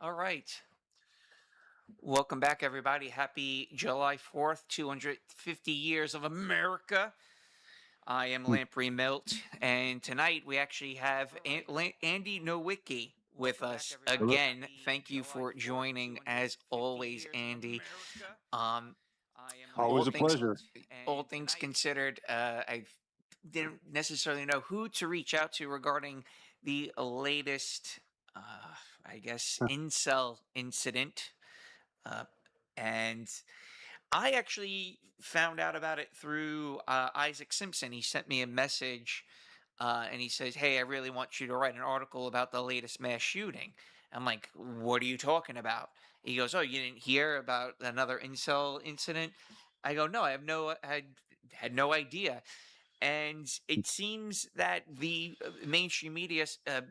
All right. Welcome back, everybody. Happy July 4th, 250 years of America. I am Hmm. Lamprey Milt, and tonight we actually have Andy Nowicki with us Hello. again. Thank you for joining, as always, Andy. Um, all Always a things, pleasure. all things considered, I didn't necessarily know who to reach out to regarding the latest, uh, I guess, incel incident. Uh, and I actually found out about it through Isaac Simpson. He sent me a message and he says, "Hey, I really want you to write an article about the latest mass shooting." I'm like, "What are you talking about?" He goes, "Oh, you didn't hear about another incel incident?" I go, "No, I had no idea." And it seems that the mainstream media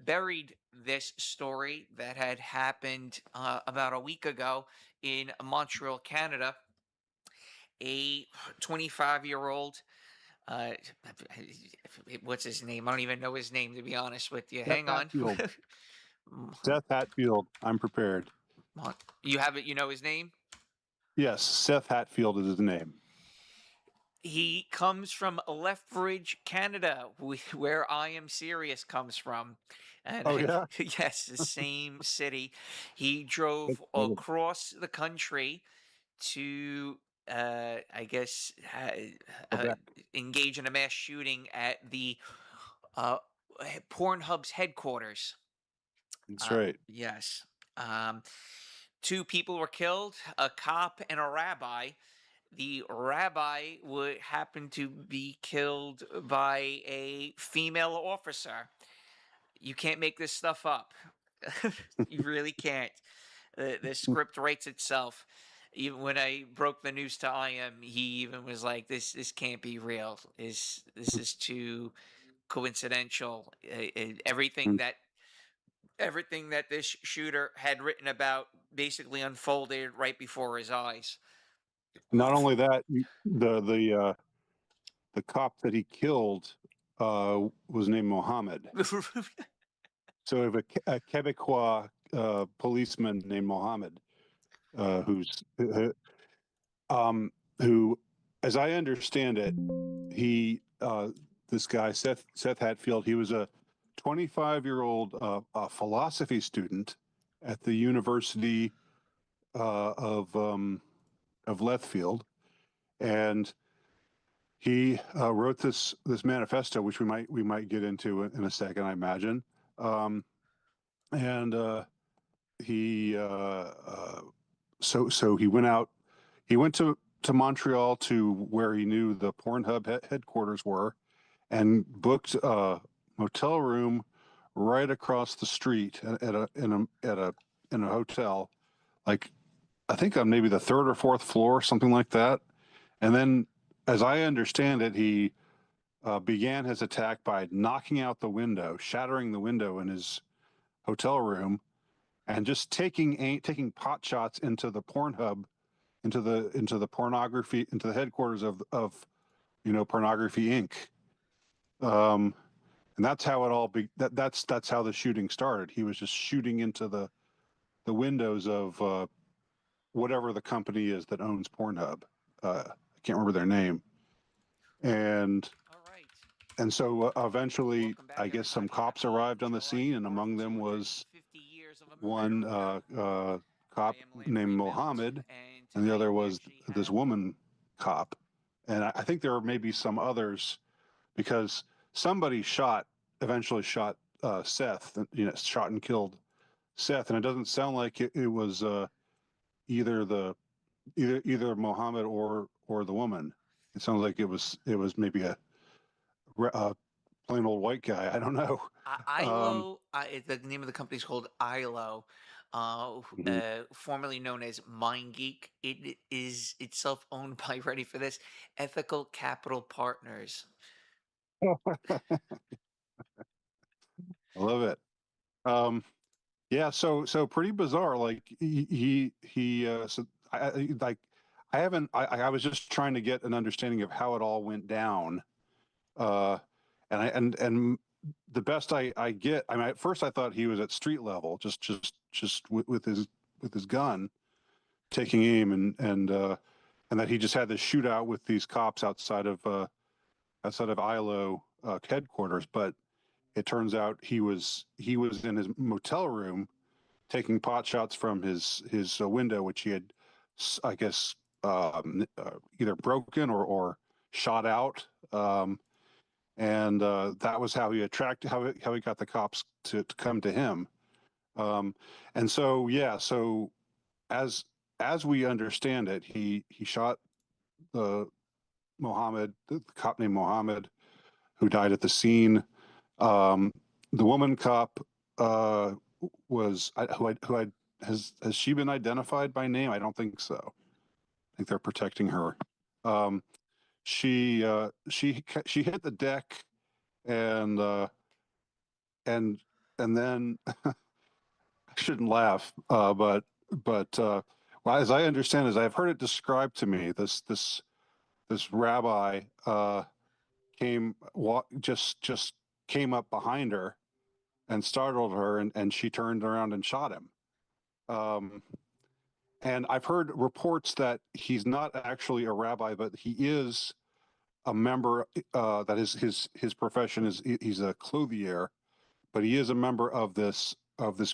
buried this story that had happened about a week ago in Montreal, Canada. A 25-year-old, uh, what's his name? I don't even know his name, to be honest with you. Seth Hang on. Hatfield. Seth Hatfield. I'm prepared. You have it, you know his name? Yes, Seth Hatfield is his name. He comes from Lethbridge, Canada, where I Am Serious comes from. And Oh yeah. yes, the same city. He drove across the country to, I guess, Quebec. engage in a mass shooting at the uh, Pornhub's headquarters. That's right. Yes. Um, Two people were killed, a cop and a rabbi. The rabbi would happen to be killed by a female officer. You can't make this stuff up. You really can't. The script writes itself. Even when I broke the news to IM, he even was like, "This can't be real. This is too coincidental. Everything that this shooter had written about basically unfolded right before his eyes." Not only that, the cop that he killed was named Mohammed. So we have a Quebecois policeman named Mohammed, who's who, as I understand it, he this guy Seth Hatfield. He was a 25-year-old philosophy student at the University uh, of um, of Lethfield, and he wrote this manifesto, which we might get into in a second, I imagine. And he so he went out. He went to Montreal, to where he knew the Pornhub headquarters were, and booked a motel room right across the street in a hotel, like I think on maybe the third or fourth floor, something like that. And then, as I understand it, he began his attack by knocking out the window, shattering the window in his hotel room, and just taking pot shots into the Pornhub, into the pornography, into the headquarters of Pornography Inc. Um, and that's how it all that's how the shooting started. He was just shooting into the windows of whatever the company is that owns Pornhub. I can't remember their name. And All right. and so eventually, Welcome back, I guess some everybody. cops Happy arrived on the July scene, and 4th, among them was 250 years of one America. I cop am named Lamprey Milt, Mohammed, and and the tonight other we was actually this have. woman cop. And I think there were maybe some others, because somebody eventually shot Seth, shot and killed Seth, and it doesn't sound like it was either either Mohammed or the woman. It sounds like it was maybe a plain old white guy. I don't know. Um, ILO, the name of the company is called ILO, mhm. formerly known as MindGeek. It is itself owned by, ready for this, Ethical Capital Partners. I love it. Um, yeah, so pretty bizarre. Like so like I haven't. I was just trying to get an understanding of how it all went down. Uh, and the best I get, I mean, at first I thought he was at street level, just with his gun, taking aim, and that he just had this shootout with these cops outside of ILO headquarters. But it turns out he was in his motel room taking pot shots from his window, which he had, I guess, either broken or shot out. And that was how he attracted how he got the cops to come to him. Um, and so yeah, so as as we understand it, he shot the the cop named Mohammed, who died at the scene. Um, the woman cop uh, who I has she been identified by name? I don't think so. I think they're protecting her. Um, she hit the deck and and and then I shouldn't laugh, but well, as I understand, as I've heard it described to me, this rabbi came just came up behind her and startled her, and she turned around and shot him. Um, and I've heard reports that he's not actually a rabbi, but he is a member. That is his profession is he's a clothier, but he is a member of this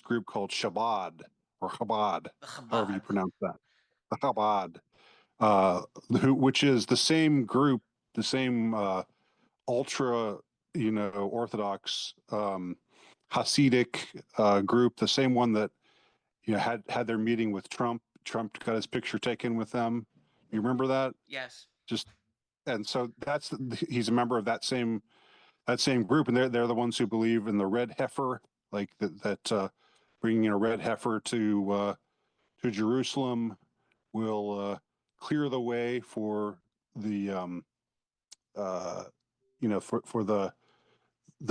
group called Shabbat or Chabad, however you Chabad. pronounce that. The Chabad, uh, which is the same group, the same ultra, Orthodox Hasidic group, the same one that had their meeting with Trump. Trump got his picture taken with them. You remember that? Yes. Just and so he's a member of that same group, and they're the ones who believe in the red heifer, like bringing in a red heifer to Jerusalem will clear the way for the uh, for the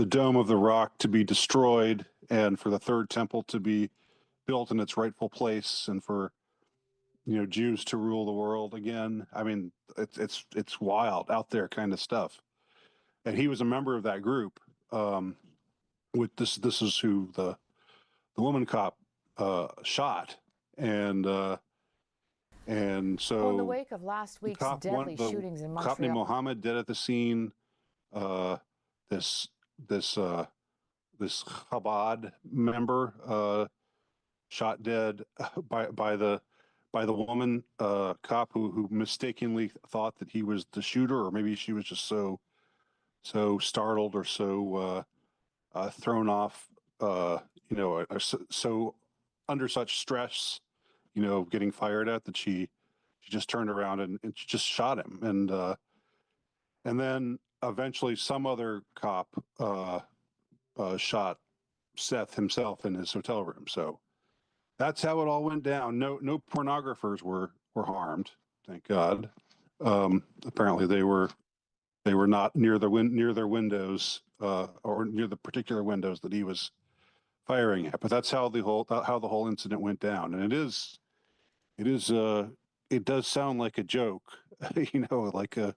dome of the rock to be destroyed, and for the third temple to be built in its rightful place, and for Jews to rule the world again. I mean, it's wild out there kind of stuff. And he was a member of that group. Um, with this is who the woman cop shot, and uh, and Well, in the so wake of last week's deadly the shootings in cop named Montreal. Mohammed dead at the scene. Uh, this this this Chabad member shot dead by the woman cop who mistakenly thought that he was the shooter, or maybe she was just so startled or so thrown off, so under such stress, getting fired at, that she just turned around and she just shot him, and then eventually some other cop shot Seth himself in his hotel room. So that's how it all went down. No pornographers were harmed, thank God. Apparently they were not near their windows, or near the particular windows that he was firing at. But that's how the whole incident went down. And it is it does sound like a joke, like a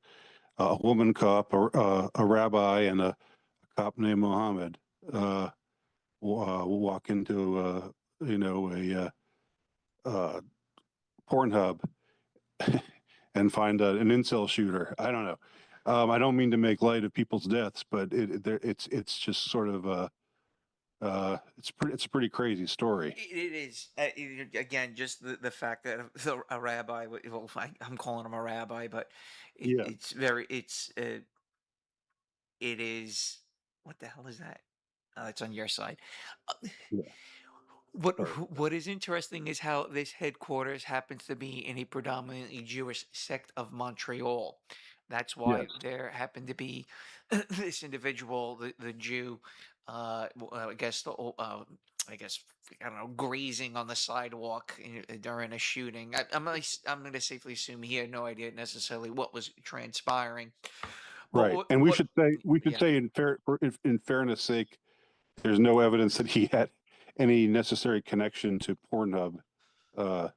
woman cop or a rabbi and a cop named Mohammed walk into a Pornhub and find an incel shooter. I don't know. I don't mean to make light of people's deaths, but it's just sort of it's a pretty crazy story. It is again just the fact that a rabbi. Well, I'm calling him a rabbi, but Yeah, it's very it is. What the hell is that? It's on your side. Uh, yeah, What sorry. what is interesting is how this headquarters happens to be in a predominantly Jewish sect of Montreal. That's Yes, why there happened to be this individual, the Jew, I guess I guess I don't know, grazing on the sidewalk during a shooting. I'm going to safely assume he had no idea necessarily what was transpiring. But right. And we should yeah. say in fairness sake, there's no evidence that he had any necessary connection to Pornhub. Uh,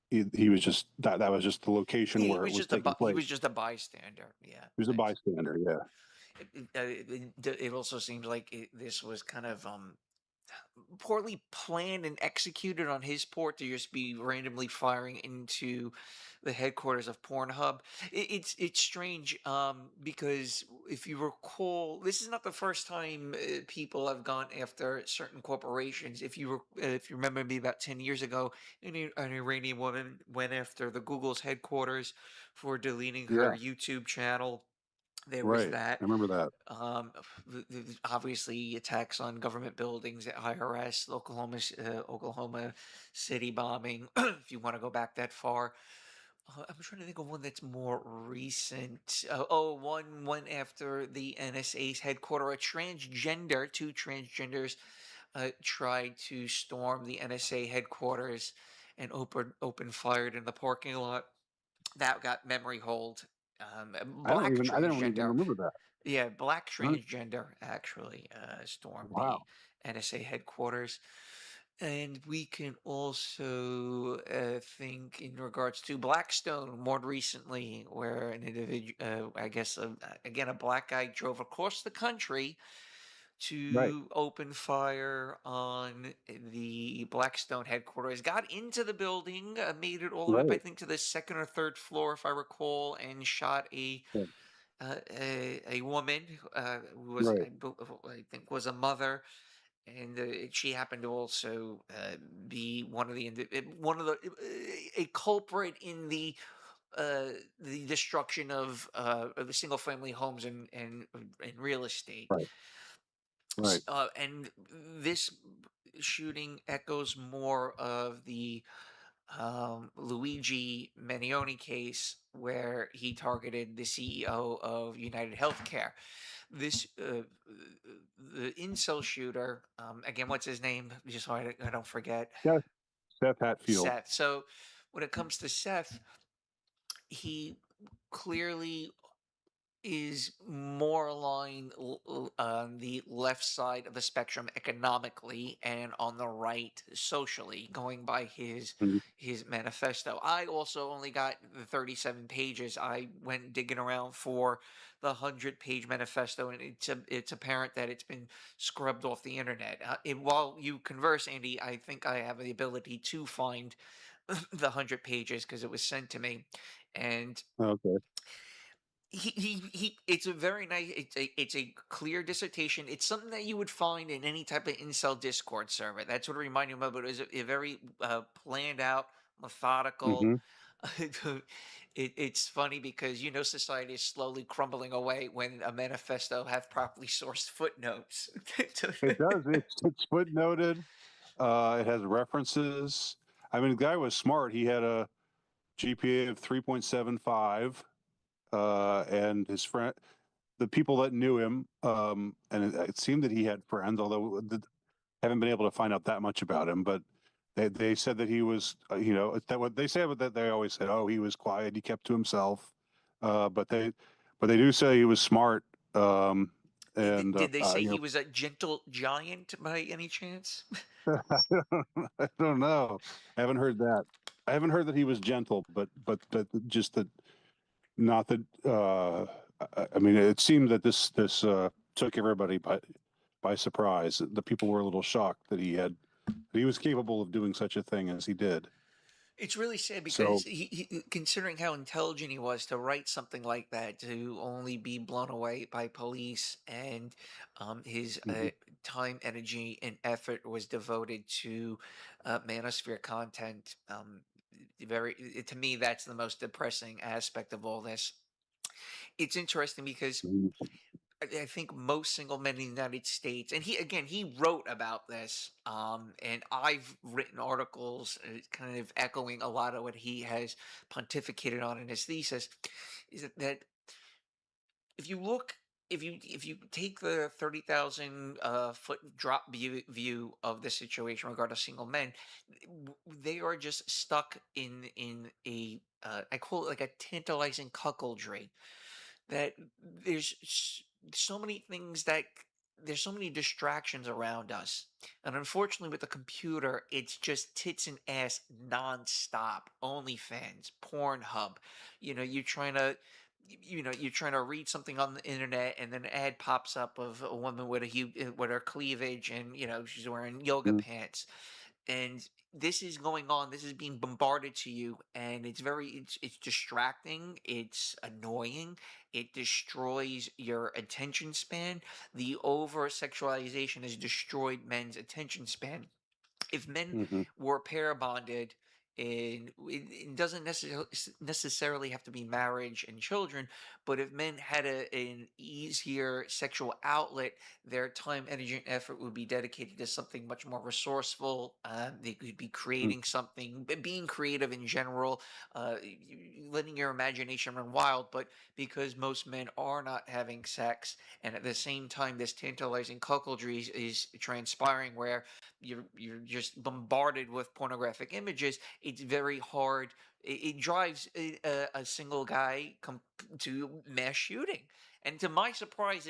he was just that was just the location He where it was was just taking he place. was just a bystander. Yeah. He was a bystander. Yeah. It also seems like this was kind of poorly planned and executed on his part to just be randomly firing into the headquarters of Pornhub. It's strange because if you recall, this is not the first time people have gone after certain corporations. If you remember, me about 10 years ago, an Iranian woman went after the Google's headquarters for deleting Yeah, her YouTube channel. There was right. that. I remember that. Um, Obviously, attacks on government buildings at IRS, Oklahoma City bombing. If you want to go back that far, I'm trying to think of one that's more recent. One after the NSA's headquarters. Two transgenders tried to storm the NSA headquarters and open fired in the parking lot. That got memory hold. A black I didn't even transgender, remember that. yeah, black Huh? transgender actually stormed the Wow. NSA headquarters. And we can also think in regards to Blackstone more recently, where an individual, I guess, again, a black guy drove across the country Right. to open fire on the Blackstone headquarters, got into the building, made it all the way up, I Right. think, to the second or third floor, if I recall, and shot Yeah. a woman who was, Right. I think, was a mother, and she happened to also be one of the a culprit in the destruction of the single family homes and real estate. Right. Right. And this shooting echoes more of the Luigi Manioni case, where he targeted the CEO of United Healthcare. This the incel shooter, again, what's his name? Just so I don't forget. Seth, Seth Hatfield. Seth. So when it comes to Seth, he clearly is more aligned on the left side of the spectrum economically and on the right socially, going by Mhm. his manifesto. I also only got the 37 pages. I went digging around for the 100-page manifesto, and it's apparent that it's been scrubbed off the internet. While you converse, Andy, I think I have the ability to find the 100 pages because it was sent to me. And Okay. it's a very nice, it's a clear dissertation. It's something that you would find in any type of incel Discord server. That's what it reminded me of. But it was a very planned out, methodical. Hmm. It's funny because society is slowly crumbling away when a manifesto have properly sourced footnotes. It does. It's footnoted. It has references. I mean, the guy was smart. He had a GPA of 3.75, and his friend, the people that knew him, and it seemed that he had friends, although haven't been able to find out that much about him. But they said that he was, that what they said, but that they always said, oh, he was quiet, he kept to himself. But they do say he was smart. And Did they say he was a gentle giant by any chance? I don't know. I haven't heard that. I haven't heard that he was gentle, but just that, not that. I mean, it seemed that this took everybody by surprise. The people were a little shocked that he was capable of doing such a thing as he did. It's really sad So, because considering how intelligent he was to write something like that, to only be blown away by police, and his mhm. time, energy, and effort was devoted to manosphere content. To me, that's the most depressing aspect of all this. It's interesting because I think most single men in the United States, and he wrote about this, and I've written articles kind of echoing a lot of what he has pontificated on in his thesis, is that if you look, if you take the 30,000 foot drop view of the situation regarding single men, they are just stuck in a I call it like a tantalizing cuckoldry, that there's so many things that there's so many distractions around us. And unfortunately, with the computer, it's just tits and ass nonstop. OnlyFans, Pornhub. You're trying to you're trying to read something on the internet, and then an ad pops up of a woman with with her cleavage, and she's wearing yoga Mm, pants, and this is going on. This is being bombarded to you, and it's distracting. It's annoying. It destroys your attention span. The over sexualization has destroyed men's attention span. If men mhm, were pair bonded, and it doesn't necessarily have to be marriage and children, but if men had an easier sexual outlet, their time, energy, and effort would be dedicated to something much more resourceful. They could be mm, creating something, being creative in general, letting your imagination run wild. But because most men are not having sex, and at the same time, this tantalizing cuckoldry is transpiring, where you're just bombarded with pornographic images. It's very hard. It drives a single guy to mass shooting. And to my surprise,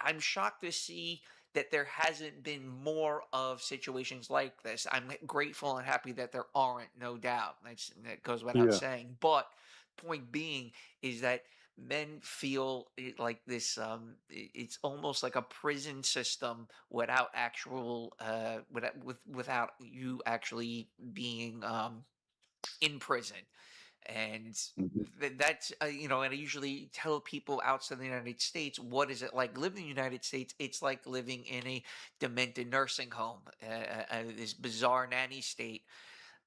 I'm shocked to see that there hasn't been more of situations like this. I'm grateful and happy that there aren't, no doubt. That goes without yeah. saying. But point being is that men feel like this, it's almost like a prison system without actual without you actually being in prison. And Mhm, that's and I usually tell people outside the United States, what is it like living in the United States? It's like living in a demented nursing home, this bizarre nanny state.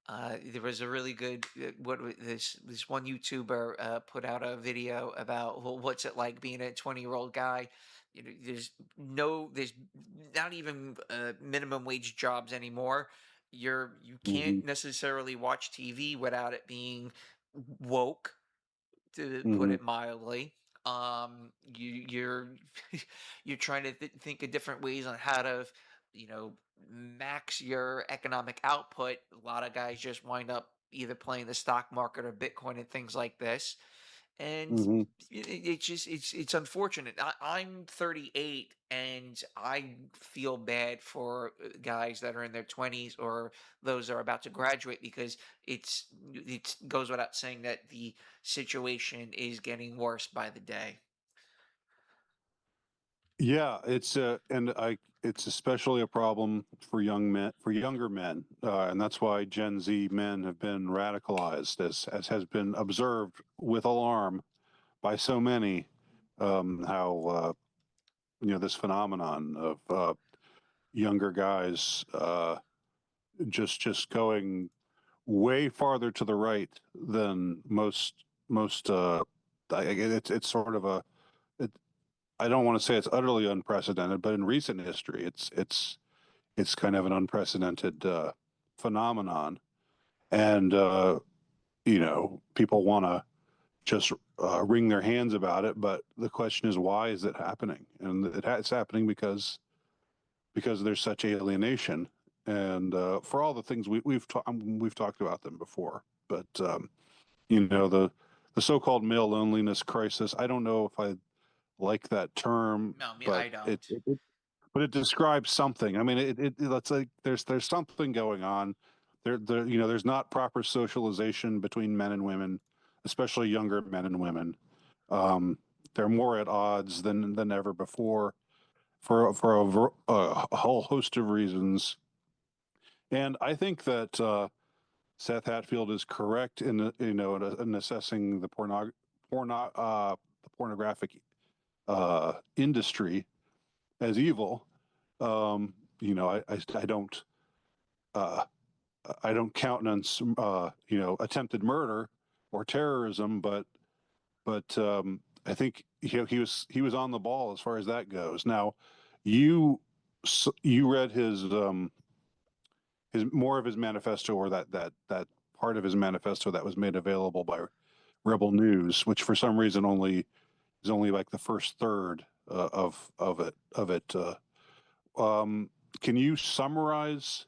There was a really good this one YouTuber put out a video about, well, what's it like being a 20-year-old guy. There's not even minimum wage jobs anymore. You can't mhm, necessarily watch TV without it being woke, to put mhm, it mildly. You're you're trying to think of different ways on how to, you know, max your economic output. A lot of guys just wind up either playing the stock market or Bitcoin and things like this, and mhm. it's just it's unfortunate. I'm 38, and I feel bad for guys that are in their 20s or those that are about to graduate, because it goes without saying that the situation is getting worse by the day. Yeah, it's especially a problem for younger men, and that's why Gen Z men have been radicalized, as has been observed with alarm by so many. How this phenomenon of younger guys just going way farther to the right than most. It's sort of a it, I don't want to say it's utterly unprecedented, but in recent history, it's kind of an unprecedented phenomenon, and people want to just wring their hands about it. But the question is, why is it happening? And it's happening because there's such alienation, and for all the things we've talked about them before. But the so-called male loneliness crisis. I don't know if I like that term, No, me, but I don't. it describes something. I mean, it's like there's something going on. There's not proper socialization between men and women, especially younger men and women. Um, they're more at odds than ever before for a whole host of reasons. And I think that Seth Hatfield is correct in assessing the pornographic industry as evil. Uh, I don't countenance attempted murder or terrorism, but I think he was on the ball as far as that goes. Now, you you read his more of his manifesto, or that part of his manifesto that was made available by Rebel News, which for some reason only like the first third of it. Can you summarize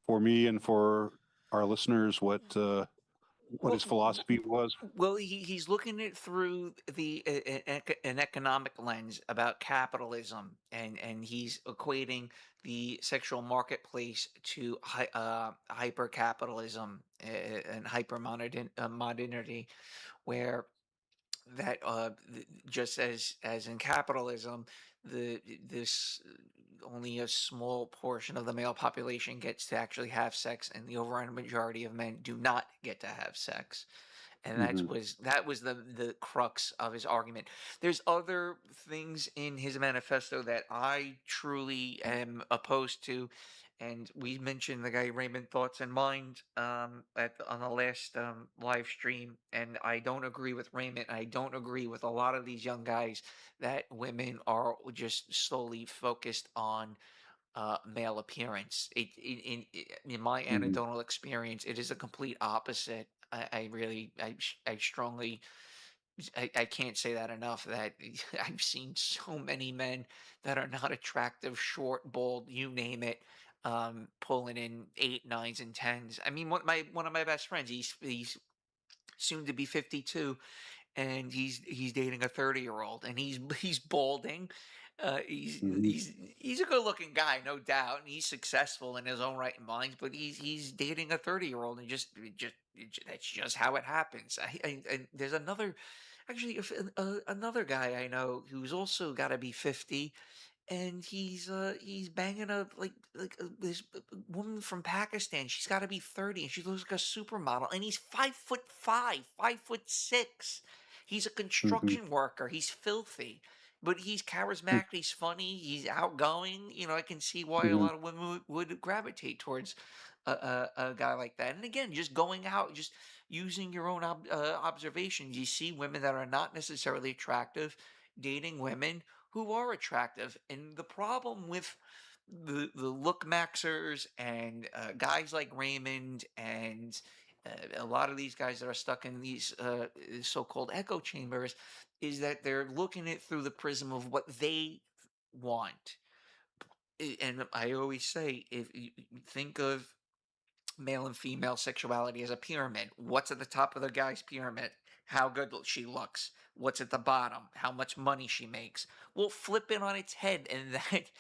for me and for our listeners what Well, his philosophy was? he's looking at it through an economic lens about capitalism, and he's equating the sexual marketplace to hyper capitalism and hyper modernity, where that just as in capitalism, the this only a small portion of the male population gets to actually have sex, and the overwhelming majority of men do not get to have sex. And Hmm. that was the crux of his argument. There's other things in his manifesto that I truly am opposed to, and we mentioned the guy Raymond Thoughts and Mind on the last live stream, and I don't agree with Raymond. I don't agree with a lot of these young guys that women are just solely focused on male appearance. In my Hmm. anecdotal experience, it is a complete opposite. I really, I strongly, I can't say that enough. That I've seen so many men that are not attractive, short, bald, you name it, pulling in eight, nines, and tens. I mean, one of my best friends, he's soon to be 52, and he's dating a 30-year-old, and he's balding. Hmm. He's a good-looking guy, no doubt, and he's successful in his own right mind, but he's dating a 30-year-old, and that's just how it happens. There's another, actually, another guy I know who's also got to be 50, and he's banging this woman from Pakistan. She's got to be 30, and she looks like a supermodel. And he's 5'5", 5'6". He's a Hmm. construction worker. He's filthy, but he's charismatic. He's funny. He's outgoing. You know, I can see why a Hmm. lot of women would gravitate towards a guy like that. And again, just going out, just using your own observations, you see women that are not necessarily attractive dating women who are attractive. And the problem with the look maxers and guys like Raymond and a lot of these guys that are stuck in these so-called echo chambers is that they're looking at through the prism of what they want. And I always say, if you think of male and female sexuality as a pyramid. What's at the top of the guy's pyramid? How good she looks. What's at the bottom? How much money she makes. Well, flip it on its head, and that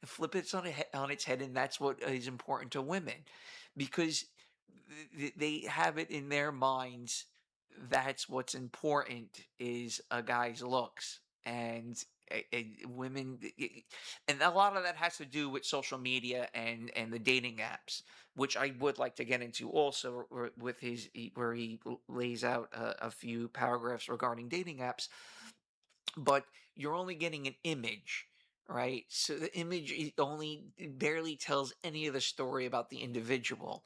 flip it on its head, and that's what is important to women, because they have it in their minds. That's what's important is a guy's looks, and women, and a lot of that has to do with social media and the dating apps, which I would like to get into also with where he lays out a few paragraphs regarding dating apps. But you're only getting an image, right? So the image only barely tells any of the story about the individual,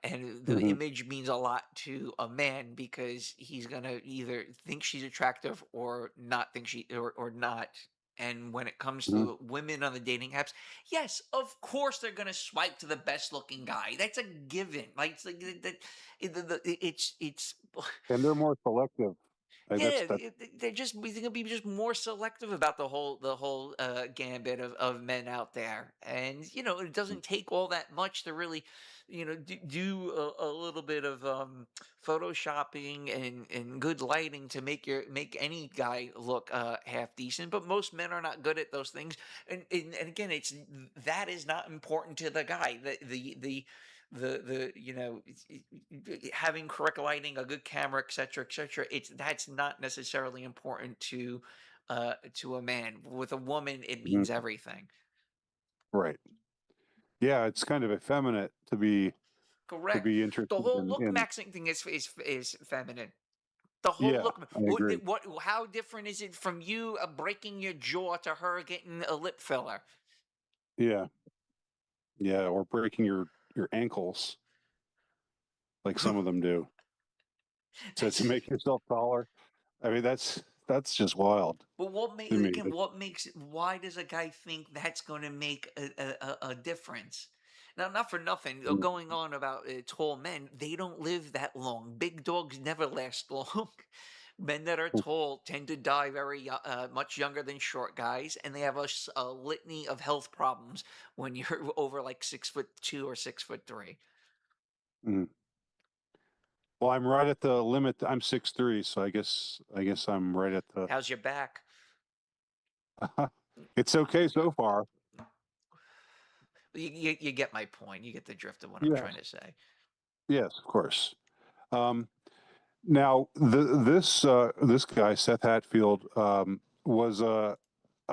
and the Hmm. image means a lot to a man because he's gonna either think she's attractive or not think or not. And when it comes Hmm. to women on the dating apps, yes, of course they're gonna swipe to the best looking guy. That's a given. Like it's like that. It's And they're more selective. yeah, That's they're just we gonna be just more selective about the whole gambit of men out there, and it doesn't take all that much to really, do a little bit of photoshopping and good lighting to make any guy look half decent. But most men are not good at those things, and again, that is not important to the guy. The having correct lighting, a good camera, etc., that's not necessarily important to a man. With a woman, it Mhm. means everything. Right. Yeah, it's kind of effeminate to Correct. be The interested whole in. look maxing thing is feminine. The whole Yeah, look. I agree. How different is it from you breaking your jaw to her getting a lip filler? Yeah, yeah, or breaking your ankles like some of them do to That's make yourself taller. I mean, that's just wild But what make to me. again? What makes? Why does a guy think that's going to make a difference? Now, not for nothing. Going on about tall men, they don't live that long. Big dogs never last long. Men that are tall tend to die much younger than short guys, and they have a litany of health problems when you're over like 6'2" or 6'3". Mm. Well, I'm right at the limit. I'm 6'3", so I guess I'm right at the. How's your back? It's okay so far. You get my point. You get the drift of what I'm Yes, trying to say. yes, of course. Um, Now, this guy, Seth Hatfield, was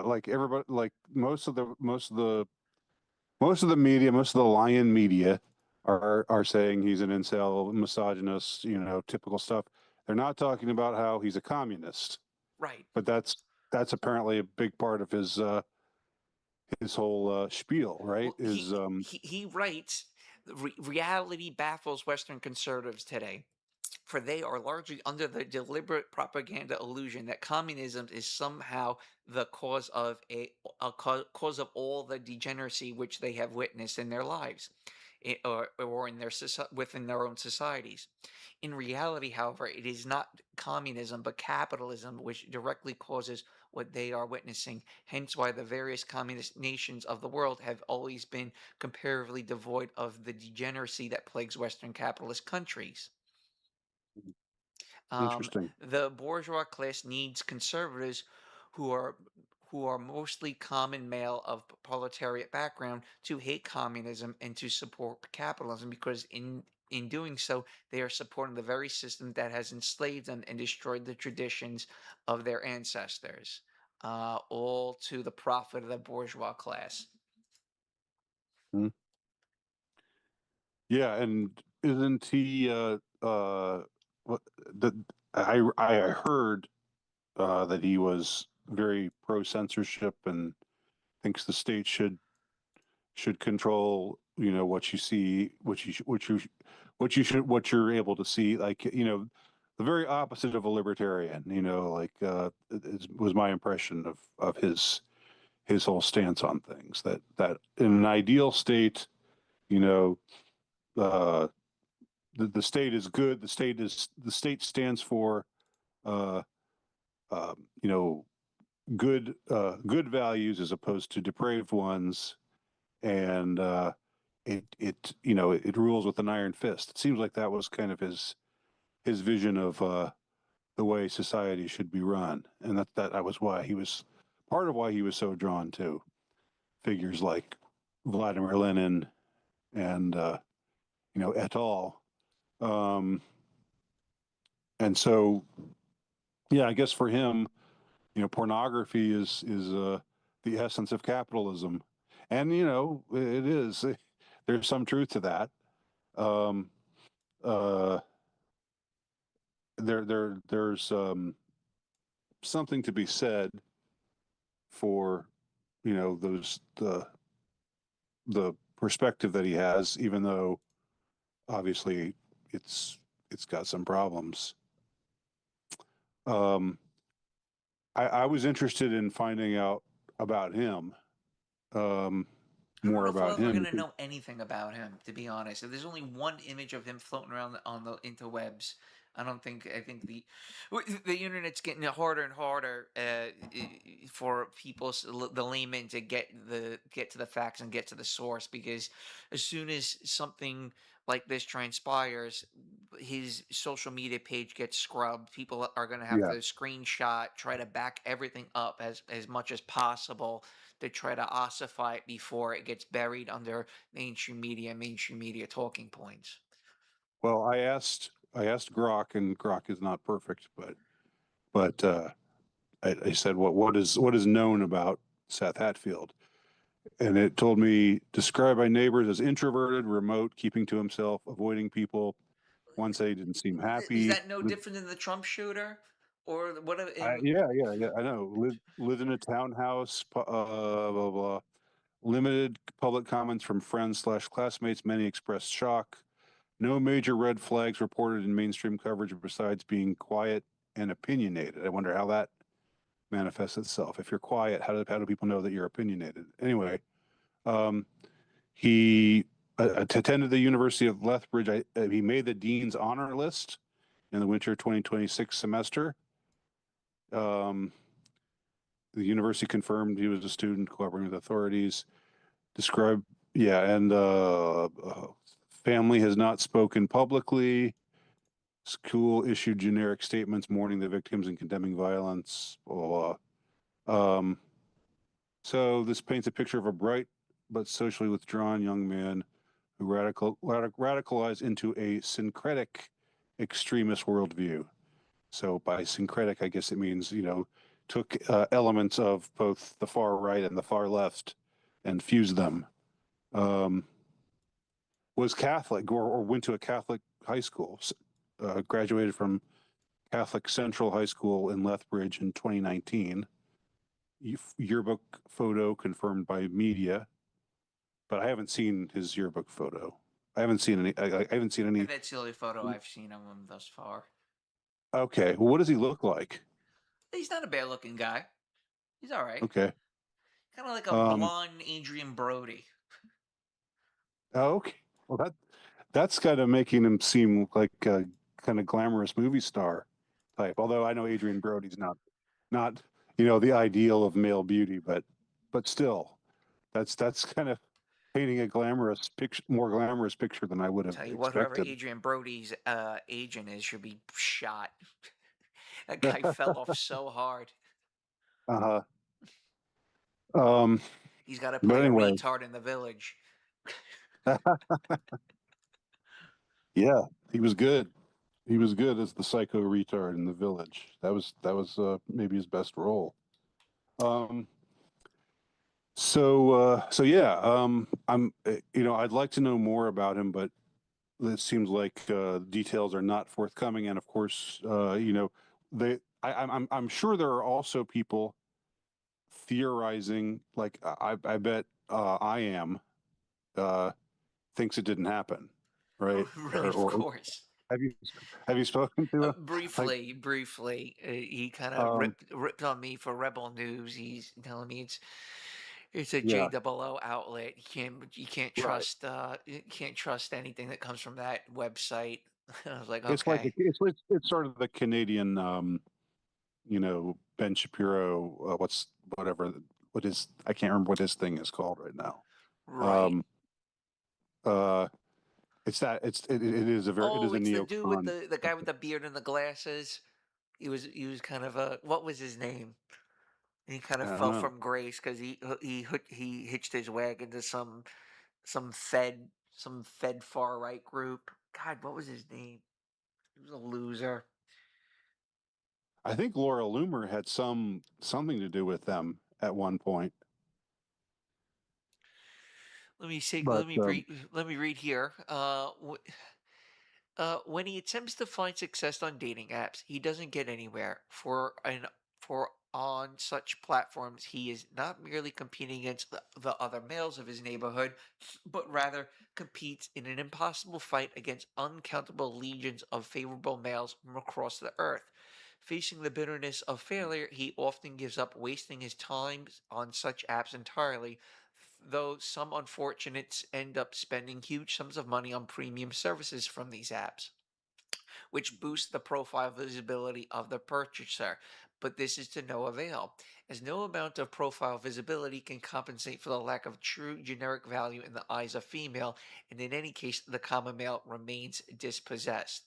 like everybody, like most of the media, most of the lion media are saying he's an incel, misogynist, typical stuff. They're not talking about how he's a communist, Right. but that's apparently a big part of his whole spiel, right? Well, Is he writes, reality baffles Western conservatives today, for they are largely under the deliberate propaganda illusion that communism is somehow the cause of cause of all the degeneracy which they have witnessed in their lives, or in their within their own societies. In reality, however, it is not communism but capitalism which directly causes what they are witnessing. Hence, why the various communist nations of the world have always been comparatively devoid of the degeneracy that plagues Western capitalist countries. Um, interesting. the bourgeois class needs conservatives who are who are mostly common male of proletariat background to hate communism and to support capitalism, because in doing so they are supporting the very system that has enslaved them and destroyed the traditions of their ancestors, all to the profit of the bourgeois class. Hmm. Yeah, and isn't he what the I heard that he was very pro censorship and thinks the state should control, what you see, what you're able to see, like, the very opposite of a libertarian, like was my impression of his whole stance on things, that in an ideal state, you know uh the state is good. The state stands for uh, you know good values as opposed to depraved ones, and it rules with an iron fist. It seems like that was kind of his vision of the way society should be run, and that was why he was part of why he was so drawn to figures like Vladimir Lenin and et al. Um, and so, yeah, I guess for him, pornography is the essence of capitalism, and it is. There's some truth to that. Um, uh, there's something to be said for those the perspective that he has, even though obviously it's it's got some problems. Um, I was interested in finding out about him, um, I don't more know if we're about ever him. going to know anything about him, to be honest. If there's only one image of him floating around on the interwebs, I don't think. I think the internet's getting harder and harder for people, the layman, to get to the facts and get to the source. Because as soon as something like this transpires, his social media page gets scrubbed. People are going to have Yeah. to screenshot, try to back everything up as much as possible to try to ossify it before it gets buried under mainstream media talking points. Well, I asked Grok, and Grok is not perfect, but I said what is known about Seth Hatfield, and it told me described by neighbors as introverted, remote, keeping to himself, avoiding people. One said he didn't seem Is happy. that no different than the Trump shooter, or what? Yeah, I know. Lived in a townhouse. Blah blah. Limited public comments from friends slash classmates. Many expressed shock. No major red flags reported in mainstream coverage besides being quiet and opinionated. I wonder how that manifests itself. If you're quiet, how do people know that you're opinionated? Anyway, um, he attended the University of Lethbridge. He made the dean's honor list in the winter 2026 semester. Um, the university confirmed he was a student cooperating with authorities. Described, yeah, and family has not spoken publicly. School issued generic statements mourning the victims and condemning violence. Blah, blah. So this paints a picture of a bright but socially withdrawn young man who radicalized into a syncretic extremist worldview. So by syncretic, I guess it means, took elements of both the far right and the far left and fused them. Um, was Catholic or went to a Catholic high school, graduated from Catholic Central High School in Lethbridge in 2019. Yearbook photo confirmed by media, but I haven't seen his yearbook photo. I haven't seen any. I haven't seen any. That's the only photo I've seen of him thus far. Okay, well, what does he look like? He's not a bad looking guy. He's all right. Okay. Kind of like a Um. blonde Adrian Brody. Oh, okay. Well, that's kind of making him seem like a kind of glamorous movie star type. Although I know Adrian Brody's not the ideal of male beauty, but still, that's kind of painting a glamorous picture, more glamorous picture than I would have Tell you what, whoever expected. Adrian Brody's agent is should be shot. That guy fell off so hard. Uh-huh. Um, He's got to but play a anyway, retard in the village. yeah, he was good. He was good as the psycho retard in the village. That was maybe his best role. Um, so yeah, I'd like to know more about him, but it seems like details are not forthcoming. And of course, I'm sure there are also people theorizing. Like I bet I am uh, thinks it didn't happen, right? Right, of Or course. have you have you spoken to him? Like, Briefly, he kind of um, ripped on me for Rebel News. He's telling me it's a yeah, JOO outlet. You can't right. trust you can't trust anything that comes from that website. I was like, It's like okay, it's sort of the Canadian, Ben Shapiro. Whatever what is I can't remember what his thing is called right now. right. Um, uh, it is it Oh, is a it's the dude with neocon. the guy with the beard and the glasses. He was kind of a what was his name? And he kind I of don't fell know. from grace because he hitched his wagon to some Fed far right group. God, what was his name? He was a loser. I think Laura Loomer had something to do with them at one point, Let me see. but Let me read here. When he attempts to find success on dating apps, he doesn't get anywhere. For on such platforms, he is not merely competing against the other males of his neighborhood, but rather competes in an impossible fight against uncountable legions of favorable males from across the earth. Facing the bitterness of failure, he often gives up wasting his time on such apps entirely, though some unfortunates end up spending huge sums of money on premium services from these apps, which boosts the profile visibility of the purchaser. But this is to no avail, as no amount of profile visibility can compensate for the lack of true generic value in the eyes of female, and in any case, the common male remains dispossessed.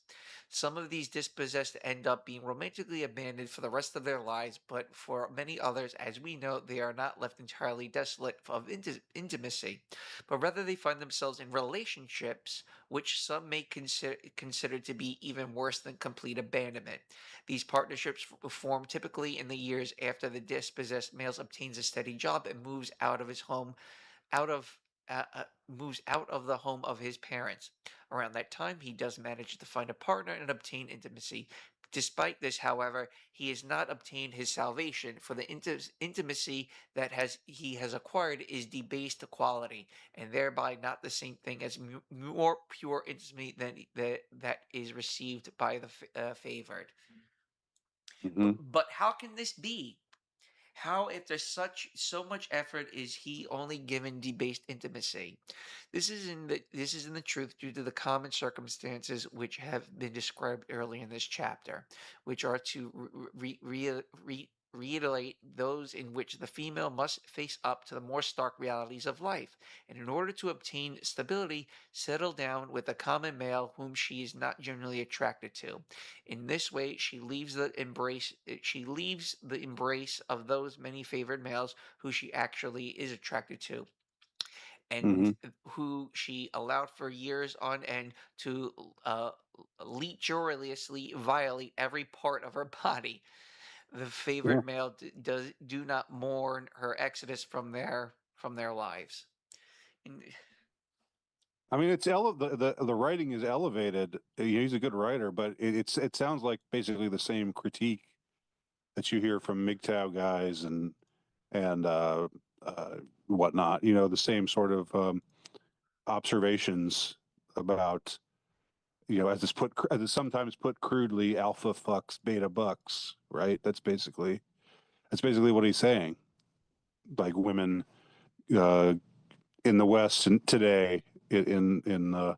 Some of these dispossessed end up being romantically abandoned for the rest of their lives, but for many others, as we know, they are not left entirely desolate of intimacy, but rather they find themselves in relationships which some may consider to be even worse than complete abandonment. These partnerships form typically in the years after the dispossessed male obtains a steady job and moves out of his home, out of moves out of the home of his parents. Around that time, he does manage to find a partner and obtain intimacy. Despite this, however, he has not obtained his salvation, for the intimacy that he has acquired is debased to quality, and thereby not the same thing as more pure intimacy than that is received by the favored. mhm. But how can this be? How, after so much effort, is he only given debased intimacy? This is in the truth due to the common circumstances which have been described earlier in this chapter, which are to reiterate those in which the female must face up to the more stark realities of life, and in order to obtain stability, settle down with a common male whom she is not generally attracted to. In this way, she leaves the embrace of those many favored males who she actually is attracted to, and Hmm. who she allowed for years on end to lecheriously violate every part of her body. The Yeah. favorite male does do not mourn her exodus from their lives. And I mean, the writing is elevated. He's a good writer, but it sounds like basically the same critique that you hear from MGTOW guys and uh, whatnot. You know, the same sort of observations about, you know, as it's sometimes put crudely, alpha fucks beta bucks. Right. That's basically what he's saying. Like women uh, in the West and today, in the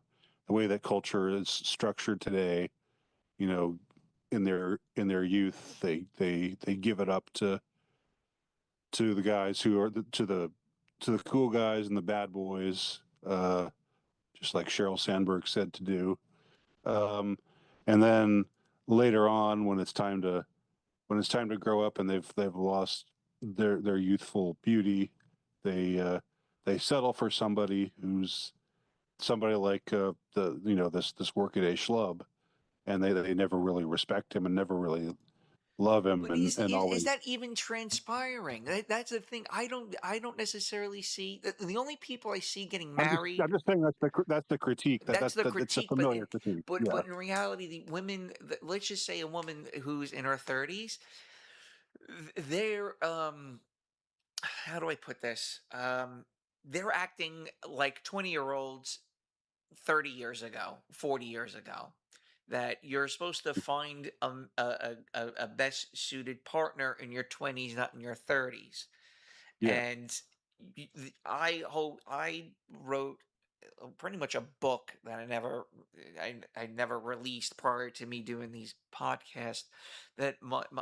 way that culture is structured today, you know, in their youth, they give it up to the guys who are to the cool guys and the bad boys, just like Sheryl Sandberg said to do. Um, and then later on, when it's time to grow up and they've lost their youthful beauty, they uh, they settle for somebody like the you know this workaday schlub, and they never really respect him and never really love him but and is always. that even transpiring? That's the thing. I don't necessarily see the only people I see getting I'm married. just saying that's the critique That's the that it's a critique, familiar critique. Yeah. but in reality, the women. Let's just say a woman who's in her 30s, they're how do I put this? They're acting like 20-year-olds 30 years ago, 40 years ago, that you're supposed to find a best suited partner in your 20s, not in your 30s. Yeah. And I wrote pretty much a book that I never released prior to me doing these podcasts, that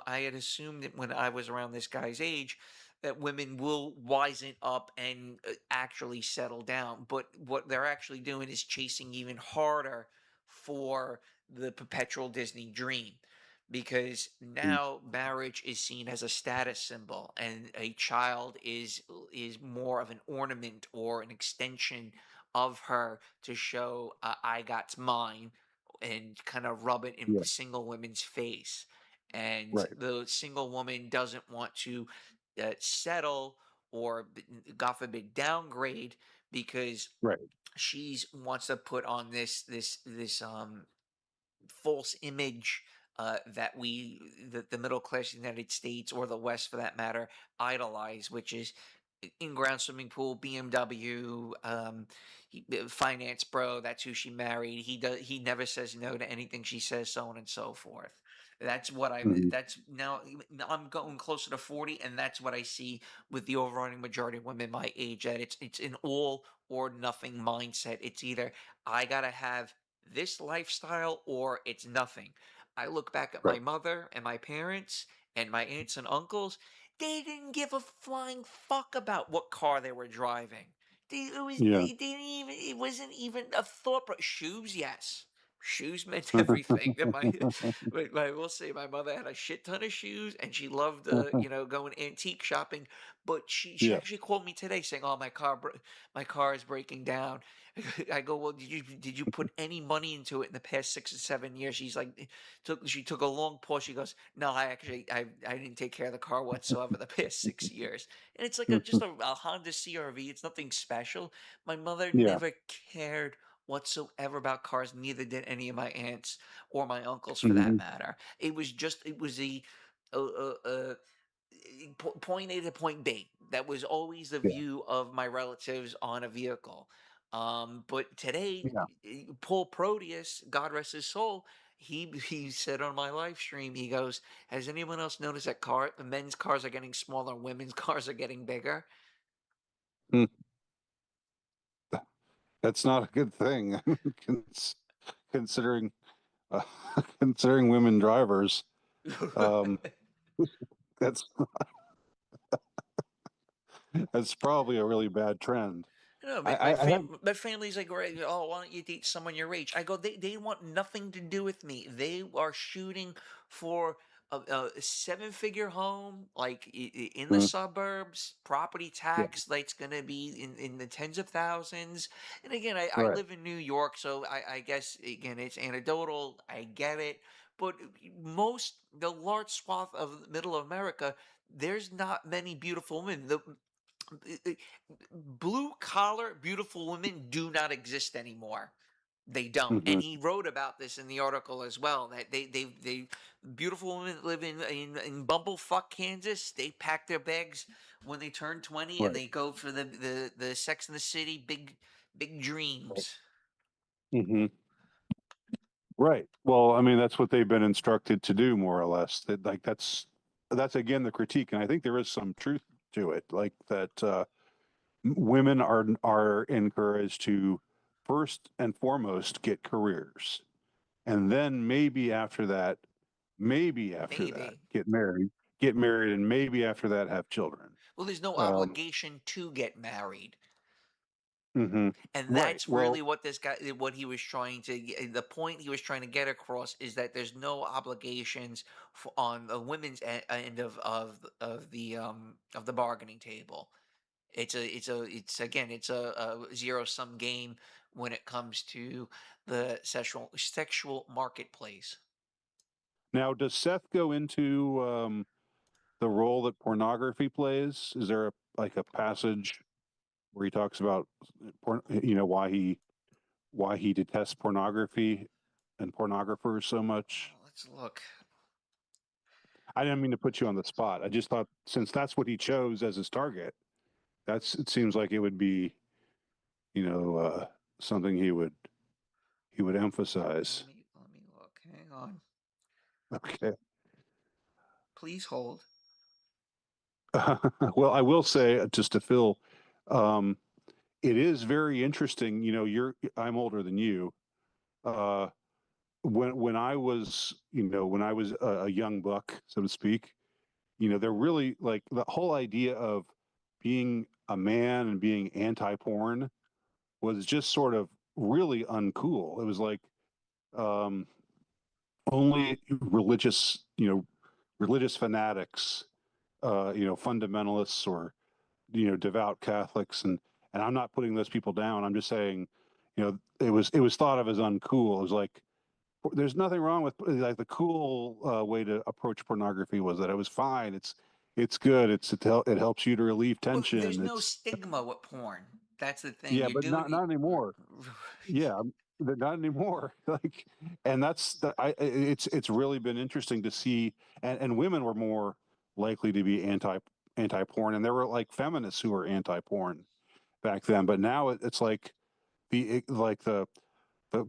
I had assumed that when I was around this guy's age that women will wisen up and actually settle down, but what they're actually doing is chasing even harder for the perpetual Disney dream, because Mm. now marriage is seen as a status symbol, and a child is more of an ornament or an extension of her to show, I got mine, and kind of rub it in Yeah. single women's face. And Right. the single woman doesn't want to settle or, God forbid, downgrade, because Right. she's wants to put on this false image, that the middle class United States, or the West for that matter, idolize, which is in-ground swimming pool, BMW, finance bro. That's who she married. He never says no to anything she says, so on and so forth. That's what I. Hmm. That's now I'm going closer to 40, and that's what I see with the overwhelming majority of women my age. That it's an all or nothing mindset. It's either I gotta have this lifestyle or it's nothing. I look back at my Right. mother and my parents and my aunts and uncles. They didn't give a flying fuck about what car they were driving. Yeah. They didn't even, it wasn't even a thought. Shoes, yes. Shoes meant everything. That I will say, my mother had a shit ton of shoes, and she loved, going antique shopping. But she Yeah. actually called me today saying, "Oh, my car is breaking down." I go, "Well, did you put any money into it in the past 6 or 7 years?" She's like, she took a long pause. She goes, "No, I didn't take care of the car whatsoever the past 6 years." And it's like just a Honda CRV. It's nothing special. My mother Yeah. never cared whatsoever about cars. Neither did any of my aunts or my uncles, for that Hmm. matter. It was uh, uh, uh, point A to point B. That was always the Yeah. view of my relatives on a vehicle. But today, Yeah. Paul Proteus, God rest his soul, he said on my live stream, he goes, "Has anyone else noticed that men's cars are getting smaller, women's cars are getting bigger?" Mm. That's not a good thing, considering uh, considering women drivers. Um, that's that's probably a really bad trend. No, I have. my family's like, "Right, oh, why don't you date someone your age?" I go, they want nothing to do with me. They are shooting for a seven-figure home, like in the Mm, suburbs, property yeah. tax that's going to be in the tens of thousands. And again, I Right. live in New York, so I guess again it's anecdotal. I get it, but the large swath of middle America, there's not many beautiful women. The blue collar beautiful women do not exist anymore. They don't. And Hmm. he wrote about this in the article as well, that they beautiful women that live in Bumblefuck, Kansas. They pack their bags when they turn 20 and Right. they go for the Sex in the City big Right. dreams. Hmm. Right. Well, I mean, that's what they've been instructed to do, more or less. That like that's again the critique, and I think there is some truth to it. Like that, women are encouraged to first and foremost get careers, and then maybe after that, Maybe. get married, and maybe after that have children. Well, there's no Um, obligation to get married. mhm. And Right. that's really Well, what this guy, what he was trying to, the point he was trying to get across is that there's no obligations on the women's end of the bargaining table. It's again, it's a zero sum game when it comes to the sexual marketplace. now does Seth go into the role that pornography plays? Is there a passage where he talks about why he detests pornography and pornographers so much? Let's look. I didn't mean to put you on the spot. I just thought since that's what he chose as his target, it seems like it would be, you know, something he would emphasize. Let me look. Hang on. Okay. Please hold. Well, I will say just to Phil, um, it is very interesting. I'm older than you. Uh, when I was, when I was a young buck, so to speak, they're really like the whole idea of being a man and being anti-porn was just sort of really uncool. It was like um, only religious fanatics, fundamentalists or devout Catholics, and I'm not putting those people down. I'm just saying, it was thought of as uncool. It was like there's nothing wrong with like the cool way to approach pornography was that it was fine. It's good. It helps you to relieve Well, there's tension. no It's stigma with porn. That's the thing. Yeah, You're but doing not anymore. Yeah, not anymore. Like, and it's really been interesting to see, and women were more likely to be anti porn, and there were like feminists who were anti porn back then. But now it's like the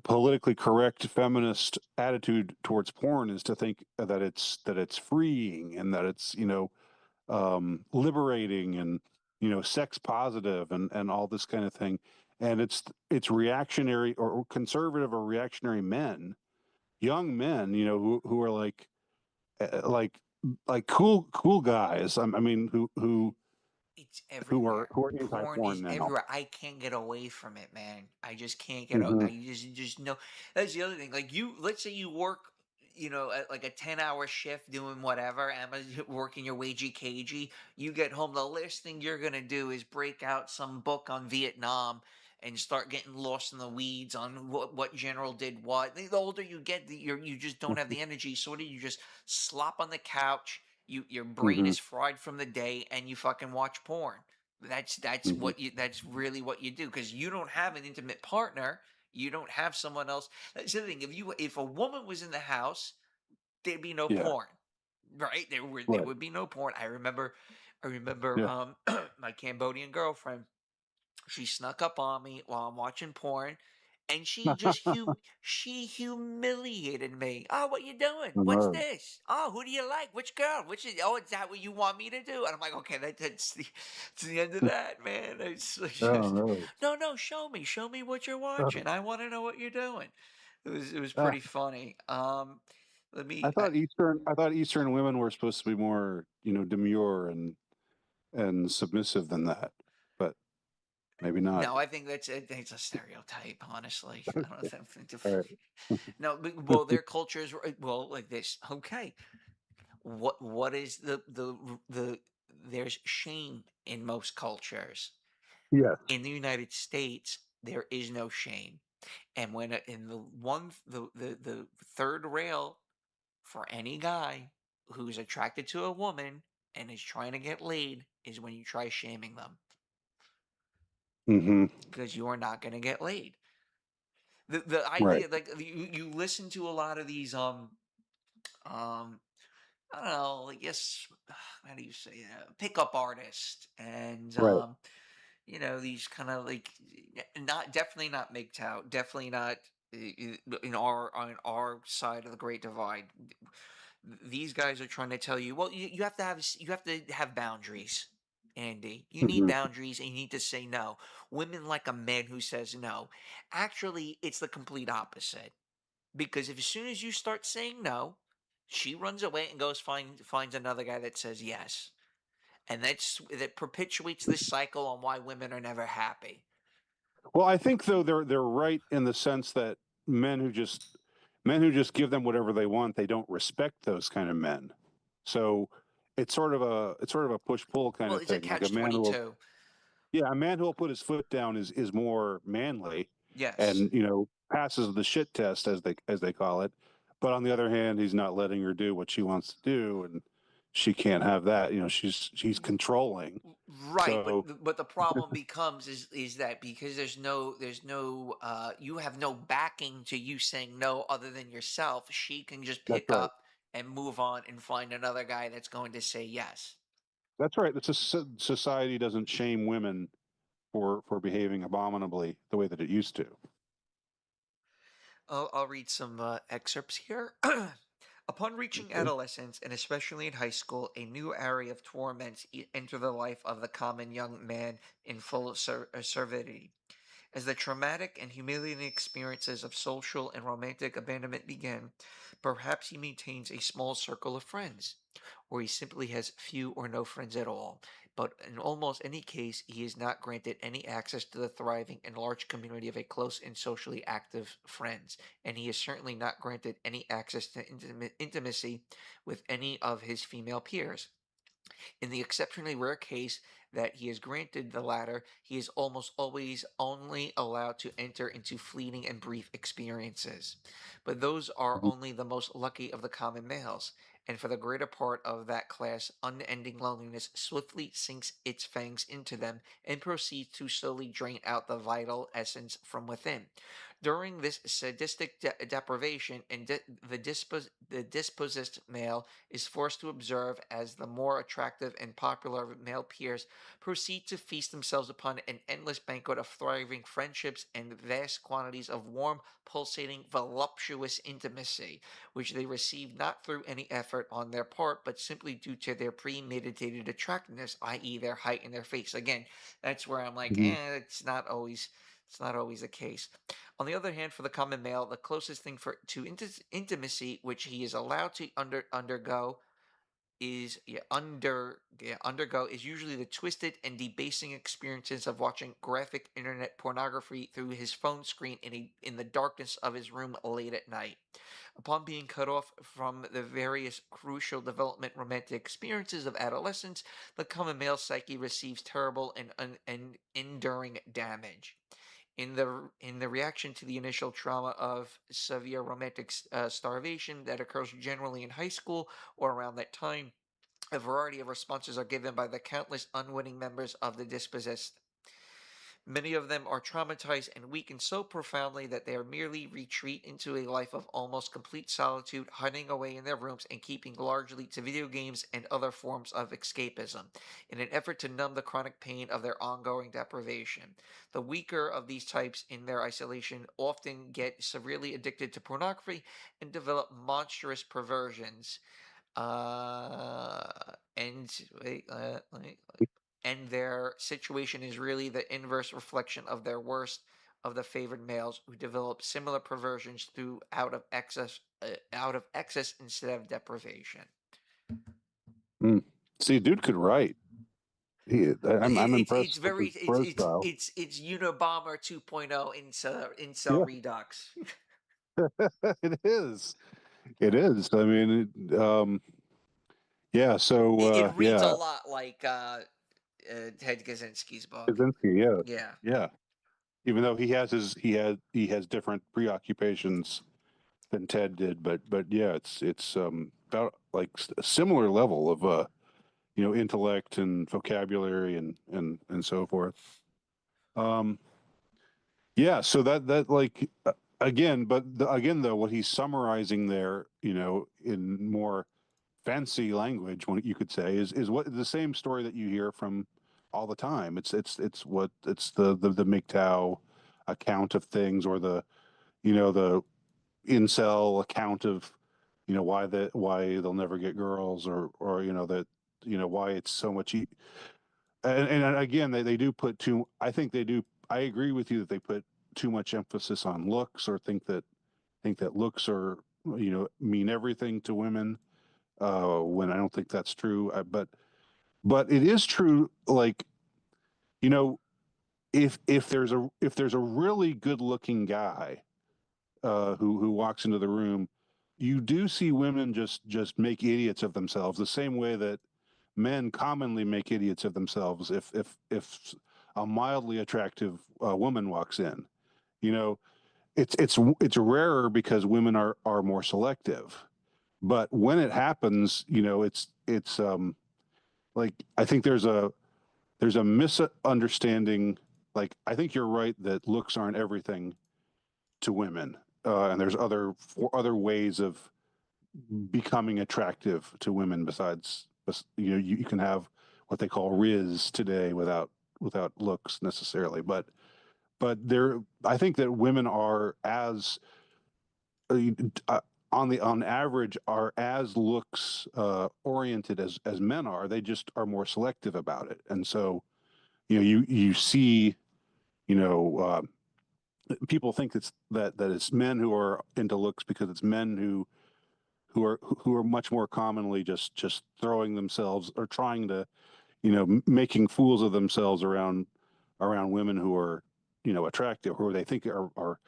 politically correct feminist attitude towards porn is to think that it's freeing and that it's liberating and sex positive and all this kind of thing, and it's reactionary or conservative or reactionary men, young men, who are uh, like like cool guys. I mean, It's everywhere. who are Porn anti-porn is now. everywhere. I can't get away from it, man. I just can't get. Hmm. I just know. That's the other thing. Like let's say you work, at like a 10-hour shift doing whatever. Working your wagey cagey. You get home. The last thing you're gonna do is break out some book on Vietnam and start getting lost in the weeds on what general did what. The older you get, you just don't have the energy. So what do you just slop on the couch? Your brain Hmm. is fried from the day and you fucking watch porn. Hmm. That's really what you do because you don't have an intimate partner. You don't have someone else. That's the thing. If a woman was in the house, there'd be no Yeah. porn, right? There Right. would be no porn. I remember Yeah. my Cambodian girlfriend, she snuck up on me while I'm watching porn, and she humiliated me. Oh, what you doing? What's No. this? Oh, who do you like? Which girl? Which is? Oh, is that what you want me to do? And I'm like, okay, that's the end of that, man. It's Oh just no. no. Show me what you're watching. I want to know what you're doing. It was Ah, pretty funny. Let I me. thought Eastern women were supposed to be more, demure and submissive than that, but maybe not. No, I think it's a stereotype. Honestly, I don't think. All right. No, well, their cultures, well, like this. Okay, What is the there's shame in most cultures. Yes. In the United States, there is no shame. And when in the one the third rail for any guy who's attracted to a woman and is trying to get laid is when you try shaming them Hmm. because you are not going to get laid. The Right. idea, like, you listen to a lot of these um I don't know, I guess, how do you say that? Pickup artists and Right. these kind of like, not definitely not MGTOW, definitely not on our side of the Great Divide. These guys are trying to tell you, well, you have to you have to have boundaries, Andy. You need Hmm. boundaries and you need to say no. Women like a man who says no. Actually, it's the complete opposite. Because if as soon as you start saying no, she runs away and goes finds another guy that says yes. And that perpetuates this cycle on why women are never happy. Well, I think though they're right in the sense that men who just men who just give them whatever they want, they don't respect those kind of men. So it's sort of a push pull kind Well, of it's a thing. Like a catch man who will 22. yeah, a man who will put his foot down is more manly Yes. and passes the shit test as they call it. But on the other hand, he's not letting her do what she wants to do, and she can't have that. She's controlling. Right, but So but the problem becomes is that because there's no you have no backing to you saying no other than yourself, she can just that's pick right. up and move on and find another guy that's going to say yes. That's right. Society doesn't shame women for behaving abominably the way that it used to. I'll read some excerpts here. Upon reaching Okay. adolescence, and especially in high school, a new area of torments enter the life of the common young man in full servidity. As the traumatic and humiliating experiences of social and romantic abandonment begin, perhaps he maintains a small circle of friends, or he simply has few or no friends at all. But in almost any case, he is not granted any access to the thriving and large community of a close and socially active friends, and he is certainly not granted any access to intimacy with any of his female peers. In the exceptionally rare case that he is granted the latter, he is almost always only allowed to enter into fleeting and brief experiences. But those are Mhm. only the most lucky of the common males, and for the greater part of that class, unending loneliness swiftly sinks its fangs into them and proceeds to slowly drain out the vital essence from within. During this sadistic deprivation, and the dispossessed male is forced to observe as the more attractive and popular male peers proceed to feast themselves upon an endless banquet of thriving friendships and vast quantities of warm, pulsating, voluptuous intimacy, which they receive not through any effort on their part, but simply due to their premeditated attractiveness, i.e., their height and their face. Again, that's where I'm like, Mhm. it's not always the case. On the other hand, for the common male, the closest thing to intimacy which he is allowed to undergo undergo is usually the twisted and debasing experiences of watching graphic internet pornography through his phone screen in the darkness of his room late at night. Upon being cut off from the various crucial development romantic experiences of adolescence, the common male psyche receives terrible and enduring damage. In the reaction to the initial trauma of severe romantic starvation that occurs generally in high school or around that time, a variety of responses are given by the countless unwitting members of the dispossessed. Many of them are traumatized and weakened so profoundly that they are merely retreat into a life of almost complete solitude, hiding away in their rooms and keeping largely to video games and other forms of escapism, in an effort to numb the chronic pain of their ongoing deprivation. The weaker of these types in their isolation often get severely addicted to pornography and develop monstrous perversions. And wait, and their situation is really the inverse reflection of their worst of the favored males who develop similar perversions through out of excess instead of deprivation. Mm. See, dude could write. I'm It's impressed with very his prose style. it's Unabomber 2.0 incel Yeah, redux. it is. It is. I mean, Yeah. So It reads a yeah, lot like Ted Kaczynski's book. Kaczynski. Yeah, Yeah. yeah. Even though he has different preoccupations than Ted did, but yeah, it's about like a similar level of intellect and vocabulary and so forth. Um, yeah, so that like again, but again though, what he's summarizing there, in more fancy language, what you could say is what the same story that you hear from all the time. It's the MGTOW account of things, or the incel account of why they'll never get girls, or that why it's so much and again, they do put too, I think they do, I agree with you that they put too much emphasis on looks, or think that looks are mean everything to women, when I don't think that's true. But it is true, like, you know if there's a really good looking guy who walks into the room, you do see women just make idiots of themselves the same way that men commonly make idiots of themselves if a mildly attractive woman walks in. You know, it's rarer because women are more selective. But when it happens, it's like, I think there's a misunderstanding. Like, I think you're right that looks aren't everything to women, and there's other ways of becoming attractive to women besides, you can have what they call riz today without looks necessarily, but there, I think that women are as uh, on average are as looks oriented as men are. They just are more selective about it. And so you see, you know people think that it's men who are into looks, because it's men who are much more commonly just throwing themselves, or trying to, making fools of themselves around women who are, attractive, who they think are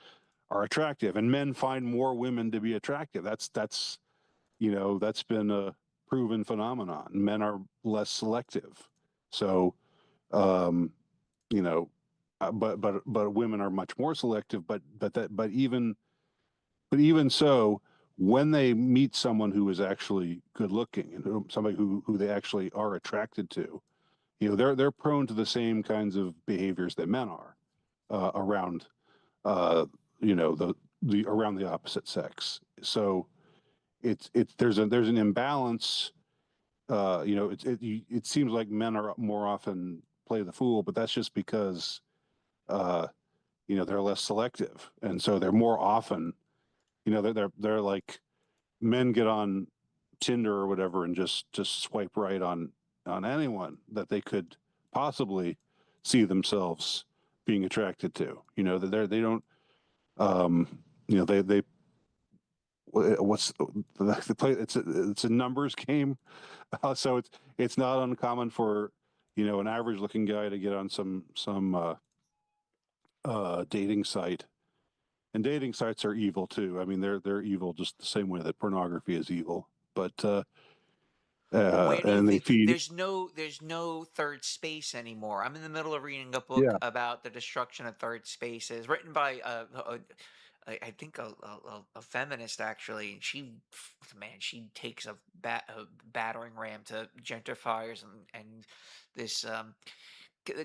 attractive. And men find more women to be attractive. That's been a proven phenomenon. Men are less selective. So, um, you know, but women are much more selective. But even so, when they meet someone who is actually good looking, and somebody who they actually are attracted to, they're prone to the same kinds of behaviors that men are, around uh, the around the opposite sex. So there's an imbalance. It seems like men are more often play the fool, but that's just because uh, they're less selective, and so they're more often, they're like, men get on Tinder or whatever and just swipe right on anyone that they could possibly see themselves being attracted to. That they don't, they what's the play, it's a numbers game. So it's not uncommon for an average looking guy to get on some dating site. And dating sites are evil too. I mean, they're evil just the same way that pornography is evil. But Where do you and they think feed. there's no third space anymore? I'm in the middle of reading a book Yeah, about the destruction of third spaces, written by I think a feminist actually. And man, she takes a battering ram to gentrifiers and this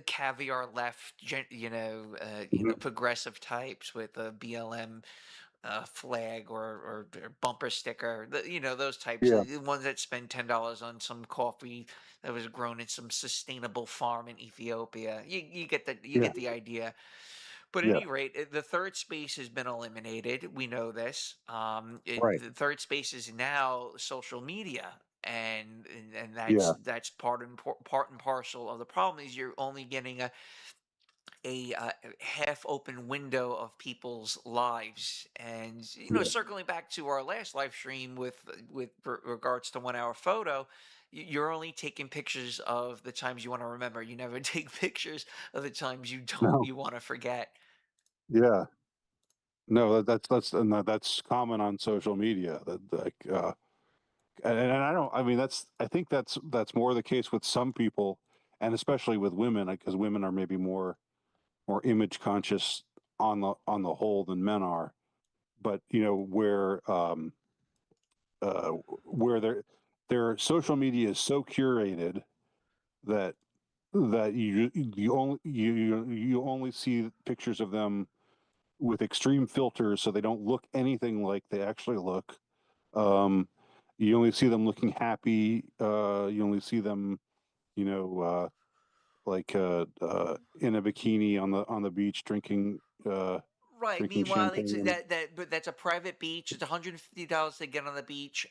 caviar left, mhm, progressive types with a BLM flag or bumper sticker, those types, yeah, the ones that spend $10 on some coffee that was grown in some sustainable farm in Ethiopia. You yeah, get the idea. But at yeah. any rate, the third space has been eliminated. We know this. Right. The third space is now social media. And Yeah, that's part and parcel of the problem is you're only getting a half open window of people's lives. And yeah. circling back to our last live stream with regards to 1 hour photo, you're only taking pictures of the times you want to remember. You never take pictures of the times No. you want to forget. Yeah. No, that's common on social media. That, like, and I don't. I mean, I think that's more the case with some people, and especially with women, because women are maybe more image conscious on the whole than men are. But where their social media is so curated that you only see pictures of them with extreme filters, so they don't look anything like they actually look. Um, you only see them looking happy. You only see them, you know, in a bikini on the beach Right. drinking Meanwhile, it's champagne. but that's a private beach. It's $150 to get on the beach.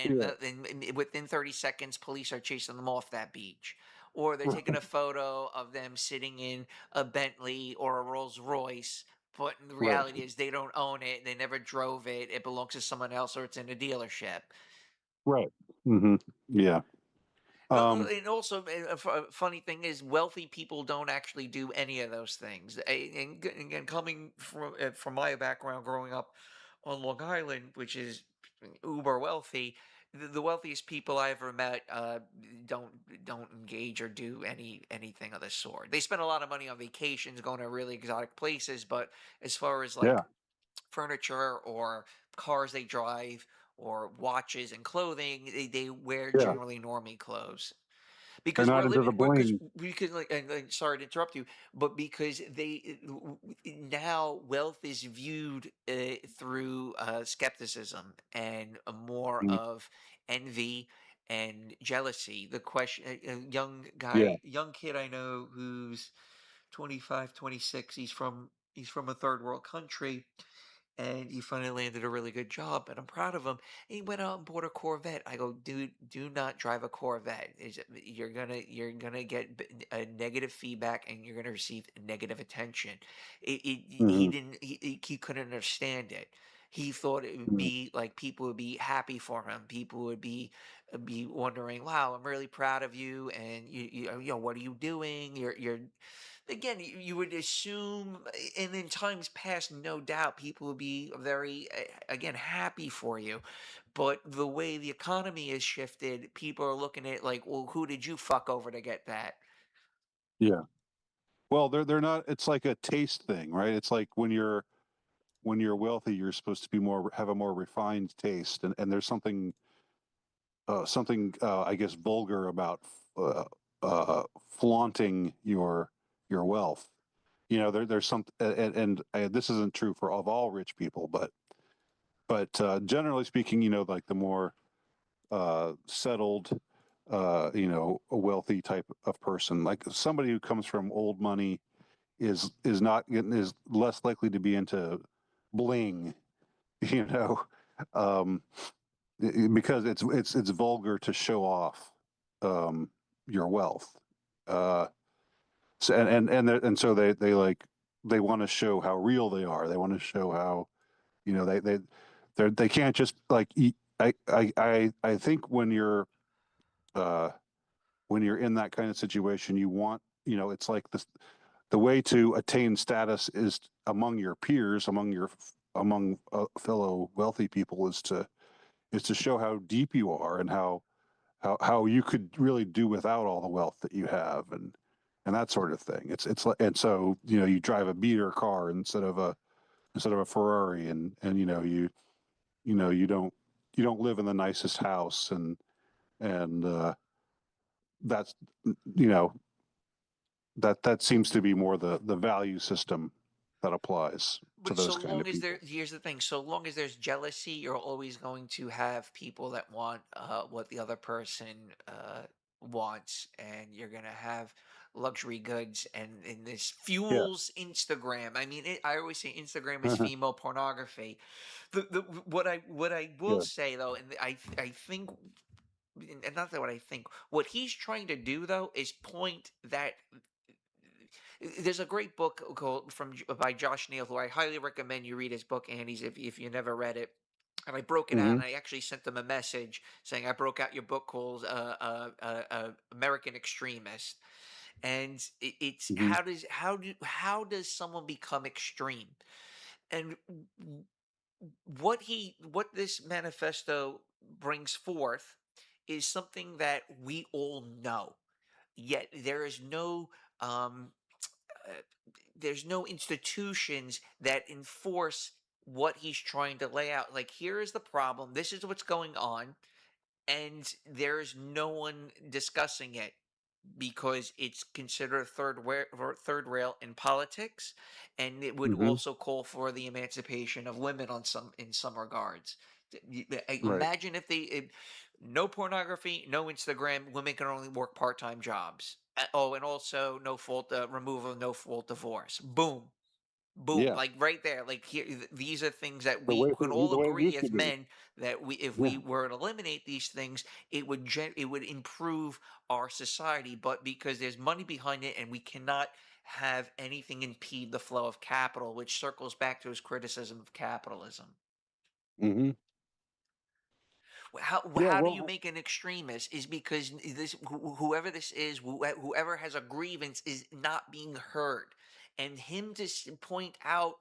Yeah, And within 30 seconds, police are chasing them off that beach, or they're taking a photo of them sitting in a Bentley or a Rolls Royce. But the right, reality is, they don't own it. They never drove it. It belongs to someone else, or it's in a dealership. right. hmm Yeah. Um, And also, a funny thing is, wealthy people don't actually do any of those things. And again, coming from my background, growing up on Long Island, which is uber wealthy, the wealthiest people I ever met don't don't engage or do anything of the sort. They spend a lot of money on vacations, going to really exotic places, but as far as like yeah, furniture or cars they drive or watches and clothing, they wear yeah. generally normie clothes They're because not into the because bling. we could like, and sorry to interrupt you, but because now wealth is viewed through skepticism and more Mm, of envy and jealousy. The question, a yeah, young kid I know who's 25, 26. He's from a third world country, and he finally landed a really good job, and I'm proud of him. And he went out and bought a Corvette. I go, dude, do not drive a Corvette. You're gonna get negative feedback, and you're gonna receive negative attention. He hmm didn't. He couldn't understand it. He thought it would hmm be like people would be happy for him. People would be wondering, "Wow, I'm really proud of you." And what are you doing? You're again, you would assume, and in times past, no doubt, people would be very, again, happy for you. But the way the economy has shifted, people are looking at it like, well, who did you fuck over to get that? yeah. Well, they're not. It's like a taste thing, right? It's like when you're wealthy, you're supposed to be more have a more refined taste, and there's something I guess vulgar about uh, flaunting your wealth. There's some, and this isn't true for of all rich people, but generally speaking, like the more settled, a wealthy type of person, like somebody who comes from old money is less likely to be into bling, you know, um, because it's vulgar to show off um, your wealth. Uh, so and so they like they want to show how real they are. They want to show how they can't just like eat. I think uh, when you're in that kind of situation, you want it's like this. The way to attain status is among your peers, among fellow wealthy people, is to show how deep you are and how you could really do without all the wealth that you have and that sort of thing. It's like and so you drive a beater car instead of a Ferrari and you don't live in the nicest house and that's you know that seems to be more the value system that applies to But so those kind long of as there, people. here's the thing: so long as there's jealousy, you're always going to have people that want what the other person wants, and you're gonna have luxury goods, and this Yeah. fuels Instagram. I mean, I always say Instagram is female pornography. What I will Yeah. say though, and I think, and not that what I think, what he's trying to do though is point that there's a great book called by Josh Neal, who I highly recommend you read his book, Annie's, if you never read it. And I broke it out, hmm and I actually sent them a message saying I broke out your book called American Extremist. And it's hmm how does someone become extreme? And what this manifesto brings forth is something that we all know. Yet um, uh, there's no institutions that enforce what he's trying to lay out. Like, here is the problem. This is what's going on, and there's no one discussing it because it's considered third rail in politics, and it would Hmm. also call for the emancipation of women on some regards. Right. Imagine if no pornography, no Instagram, women can only work part-time jobs. Oh, and also no fault removal, no fault divorce. Boom, boom, Yeah. like right there. Like here, these are things that The we way can all the way it agree used as to be. men that if Yeah. we were to eliminate these things, it would improve our society. But because there's money behind it, and we cannot have anything impede the flow of capital, which circles back to his criticism of capitalism. Hmm. Yeah. How do you Well. make an extremist is because whoever this is, whoever has a grievance is not being heard, and him to point out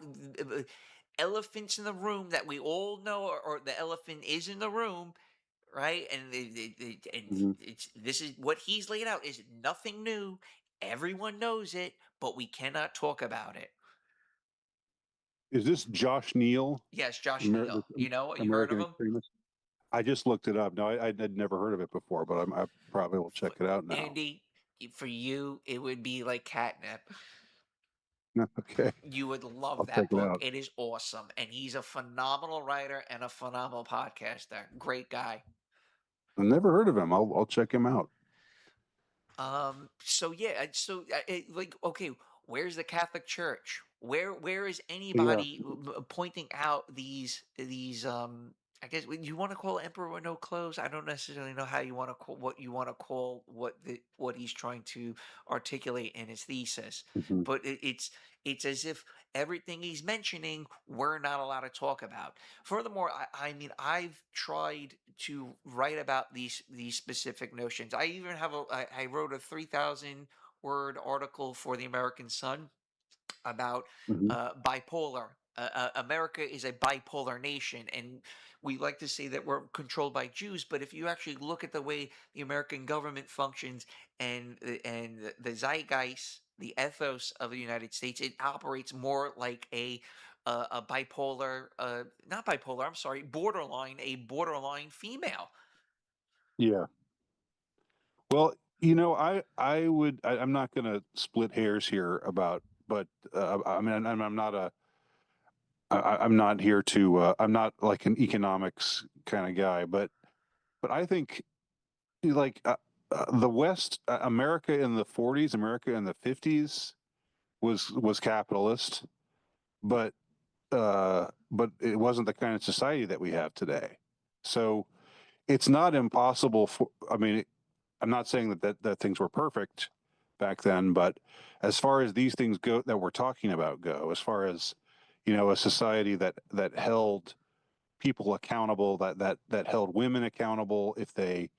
elephants in the room that we all know, or the elephant is in the room, right? And Mhm. it's this is what he's laid out is nothing new. Everyone knows it, but we cannot talk about it. Is this Josh Neal, Yes, Josh This Neal. You heard of American him? extremist? I just looked it up. No, I'd never heard of it before, but I probably will check F- it out now. Andy, for you, it would be like catnip. Okay, You would love I'll check that it book. out. It is awesome. And he's a phenomenal writer and a phenomenal podcaster. Great guy. I never heard of him. I'll check him out. So yeah, like, okay, where's the Catholic Church? Where is Yeah. anybody pointing out these I guess you want to call it emperor with no clothes. I don't necessarily know how you want to call what you want to call what he's trying to articulate in his thesis, Hmm. but it's as if everything he's mentioning we're not allowed to talk about. Furthermore, I mean, I've tried to write about these specific notions. I even I wrote a 3,000 word article for the American Sun about Hmm. bipolar. America is a bipolar nation, and we like to say that we're controlled by Jews. But if you actually look at the way the American government functions and the zeitgeist, the ethos of the United States, it operates more like a bipolar, not bipolar. I'm sorry, a borderline female. Yeah. Well, I'm not going to split hairs here about, but I mean, I'm not I'm not here to. I'm not like an economics kind of guy, but I think like the West, America in the 40s, America in the 50s was capitalist, but but it wasn't the kind of society that we have today. So it's not impossible for. I mean, I'm not saying that things were perfect back then, but as far as these things go that we're talking about go, as far as a society that held people accountable, that held women accountable if they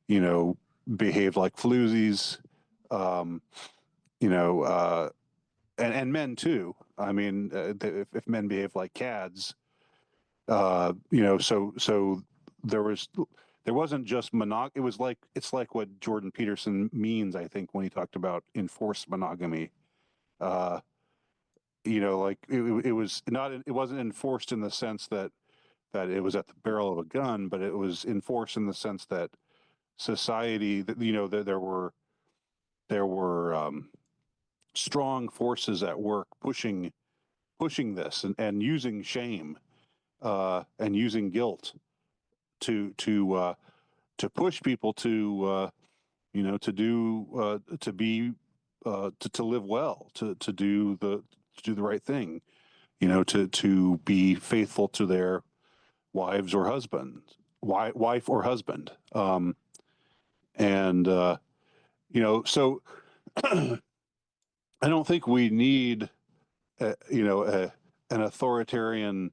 you know behaved like floozies, um, you know, and men too. I mean, if men behave like cads, so there was there wasn't just monog. It's like what Jordan Peterson means, I think, when he talked about enforced monogamy. Uh, like it was not it wasn't enforced in the sense that it was at the barrel of a gun, but it was enforced in the sense that society that there were strong forces at work pushing this and using shame and using guilt to to uh, to push people to be to live well, to do the right thing, to be faithful to their wives or husbands, wife or husband, and so I don't think we need an authoritarian.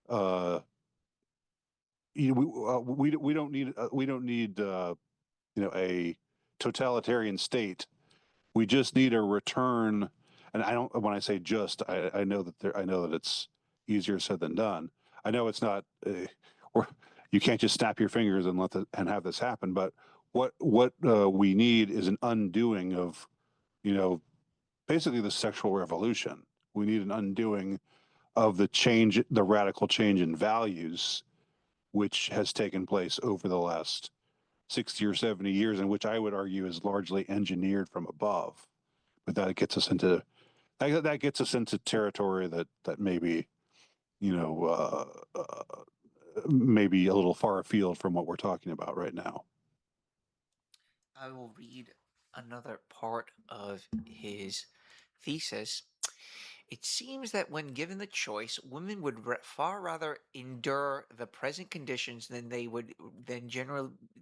Uh, we don't need a totalitarian state. We just need a return. And I don't. When I say just, I know that I know that it's easier said than done. I know it's not, or you can't just snap your fingers and and have this happen. But what we need is an undoing of, you know, basically the sexual revolution. We need an undoing of the change, the radical change in values, which has taken place over the last 60 or 70 years, and which I would argue is largely engineered from above. But that gets us into territory that maybe, you know, maybe a little far afield from what we're talking about right now. I will read another part of his thesis. It seems that when given the choice, women would far rather endure the present conditions than they would than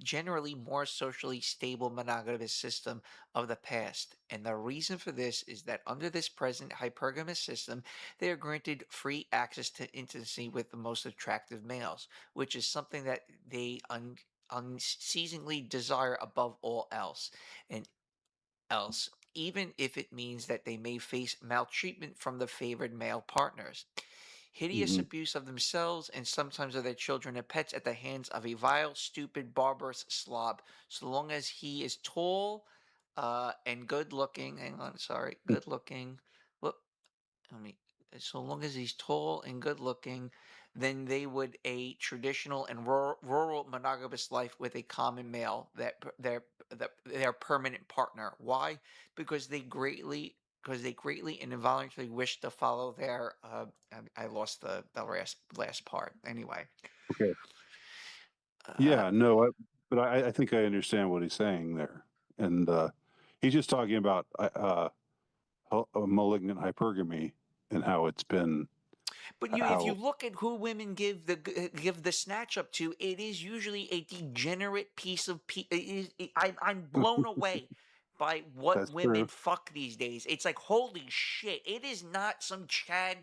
generally more socially stable monogamous system of the past. And the reason for this is that under this present hypergamous system, they are granted free access to intimacy with the most attractive males, which is something that they unceasingly desire above all else, even if it means that they may face maltreatment from the favored male partners, hideous Hmm. abuse of themselves and sometimes of their children and pets at the hands of a vile, stupid, barbarous slob, so long as he is tall and good looking. Hang on, sorry, good looking. Whoop, I mean, so long as he's tall and good looking, then they would a traditional and rural monogamous life with a common male their permanent partner. Why? Because they greatly and involuntarily wish to follow their. I lost the last part. Anyway, Okay. uh, Yeah, no, but I think I understand what he's saying there, and he's just talking about malignant hypergamy and how it's been But if you how look at who women give the snatch up to, it is usually a degenerate piece of I'm blown away by what that's women true. fuck these days. It's like holy shit! It is not some Chad.